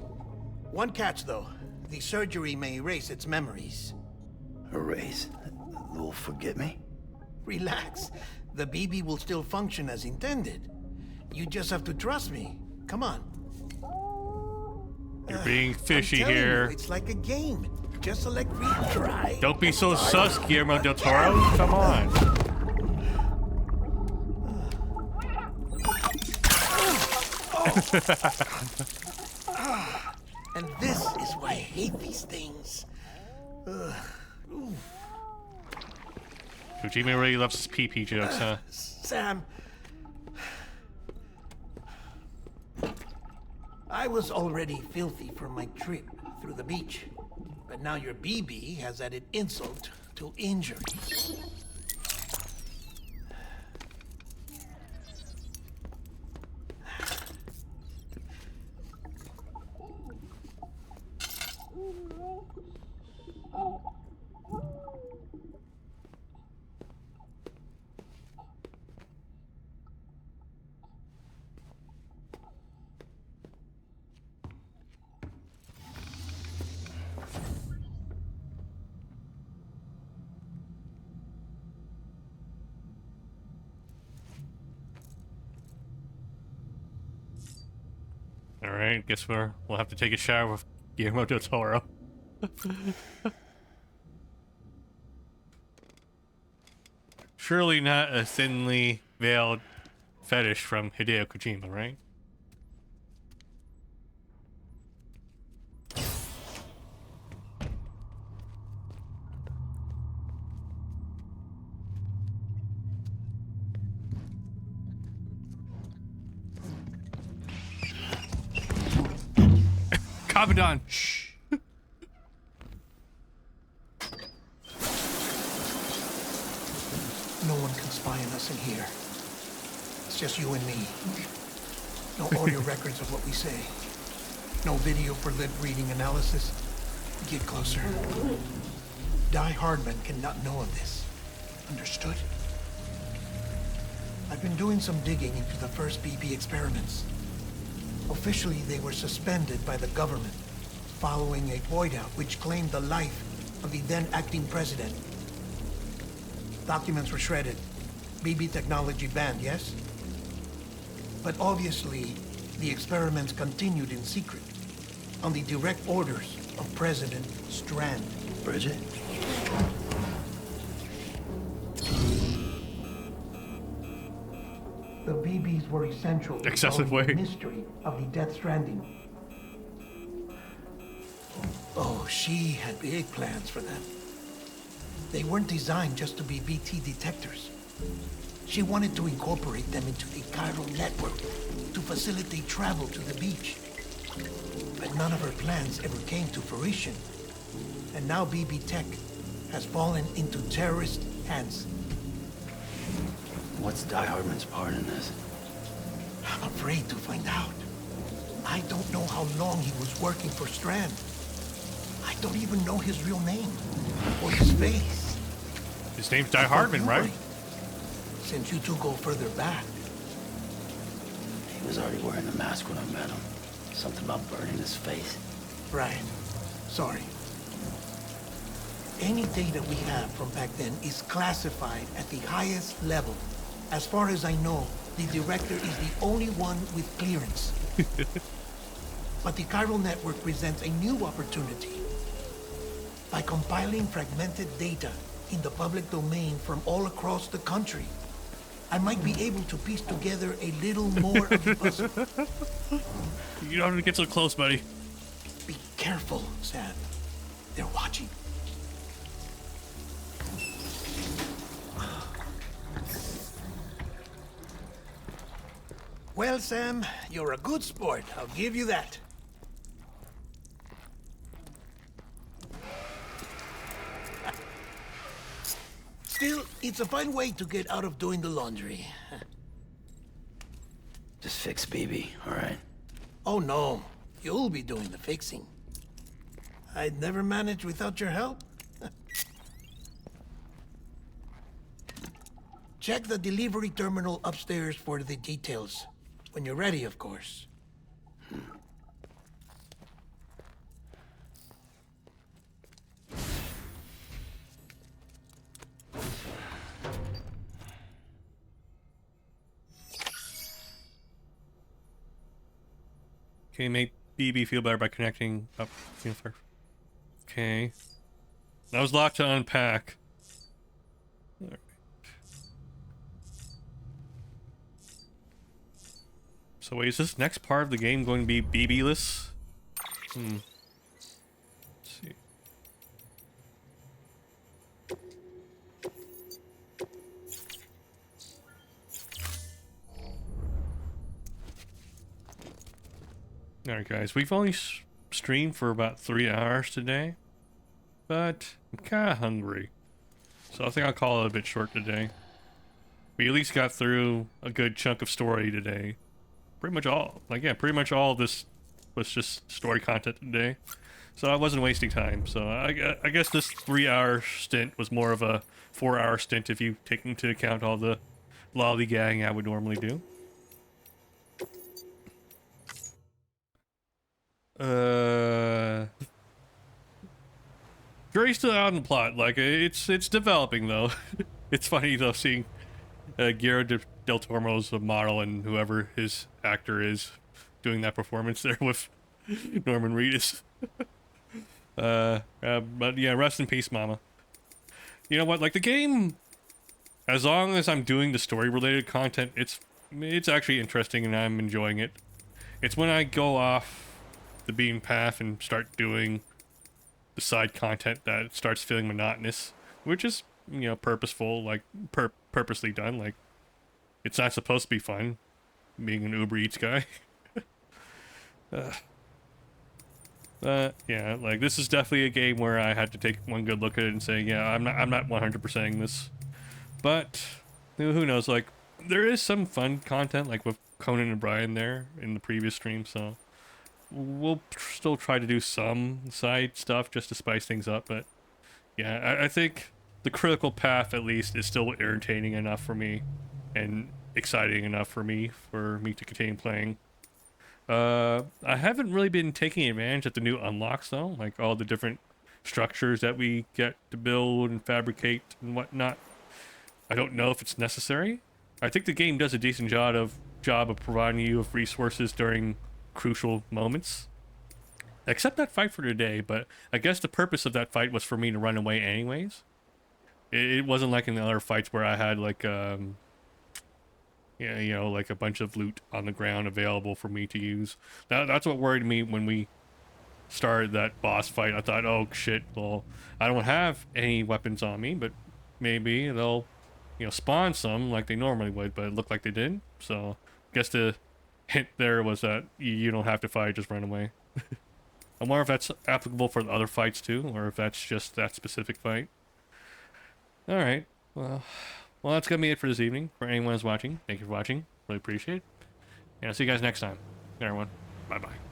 One catch, though. The surgery may erase its memories. Erase? You'll forget me? Relax. The BB will still function as intended. You just have to trust me. Come on. You're being fishy I'm telling here. you, it's like a game. Just select retry. Don't be so sus, Guillermo del Toro. Come on. And this is why I hate these things. Kojima really loves his pee-pee jokes, huh? Sam. I was already filthy from my trip through the beach. But now your BB has added insult to injury. Alright, guess we'll have to take a shower with Guillermo del Toro. Surely not a thinly veiled fetish from Hideo Kojima, right? Abaddon. Shh. No us in here. It's just you and me. No audio records of what we say. No video for lip-reading analysis. Get closer. Die Hardman cannot know of this. Understood? I've been doing some digging into the first BB experiments. Officially, they were suspended by the government following a void-out which claimed the life of the then-acting president. Documents were shredded. BB technology banned, yes? But obviously, the experiments continued in secret, on the direct orders of President Strand. Bridget? The BBs were essential to Excessive solving the way. mystery of the Death Stranding. Oh, she had big plans for them. They weren't designed just to be BT detectors. She wanted to incorporate them into the chiral network to facilitate travel to the beach. But none of her plans ever came to fruition. And now BB Tech has fallen into terrorist hands. What's Die Hardman's part in this? I'm afraid to find out. I don't know how long he was working for Strand. I don't even know his real name or his face. His name's Die Hardman, right? Since you two go further back. He was already wearing a mask when I met him. Something about burning his face. Right. Sorry. Any data we have from back then is classified at the highest level. As far as I know, the director is the only one with clearance. But the chiral network presents a new opportunity. By compiling fragmented data in the public domain from all across the country, I might be able to piece together a little more of the puzzle. You don't have to get so close, buddy. Be careful, Sam. They're watching. Well, Sam, you're a good sport. I'll give you that. Still, it's a fine way to get out of doing the laundry. Just fix BB, all right? Oh, no. You'll be doing the fixing. I'd never manage without your help. Check the delivery terminal upstairs for the details. When you're ready, of course. Okay, make BB feel better by connecting up. Okay. That was locked to unpack. Alright. So wait, is this next part of the game going to be BB-less? Let's see. Alright guys, we've only streamed for about 3 hours today, but I'm kinda hungry. So I think I'll call it a bit short today. We at least got through a good chunk of story today. Pretty much all, pretty much all of this was just story content today. So I wasn't wasting time. So I guess this 3-hour stint was more of a 4-hour stint if you take into account all the lollygagging I would normally do. Jury's still out in the plot. Like it's developing though. It's funny though seeing Guillermo del Toro's model and whoever his actor is doing that performance there with Norman Reedus. But yeah, rest in peace, Mama. You know what? Like the game, as long as I'm doing the story-related content, it's actually interesting and I'm enjoying it. It's when I go off the beaten path and start doing the side content that it starts feeling monotonous, which is, you know, purposeful, like purposely done. Like it's not supposed to be fun being an Uber Eats guy. Yeah, like this is definitely a game where I had to take one good look at it and say, yeah, I'm not 100%ing this, but who knows? Like, there is some fun content, like with Conan and Brian there in the previous stream, so we'll still try to do some side stuff just to spice things up. But yeah, I think the critical path, at least, is still entertaining enough for me and exciting enough for me to continue playing. I haven't really been taking advantage of the new unlocks, though, like all the different structures that we get to build and fabricate and whatnot. I don't know if it's necessary. I think the game does a decent job of providing you with resources during crucial moments. Except that fight for today, but I guess the purpose of that fight was for me to run away anyways. It wasn't like in the other fights where I had like yeah, you know, like a bunch of loot on the ground available for me to use. That's what worried me when we started that boss fight. I thought, oh shit, well, I don't have any weapons on me, but maybe they'll, you know, spawn some like they normally would, but it looked like they didn't. So I guess the hint there was that you don't have to fight, just run away. I wonder if that's applicable for the other fights too, or if that's just that specific fight. Alright, well, that's gonna be it for this evening. For anyone who's watching, thank you for watching. Really appreciate it. And I'll see you guys next time. Everyone, bye-bye.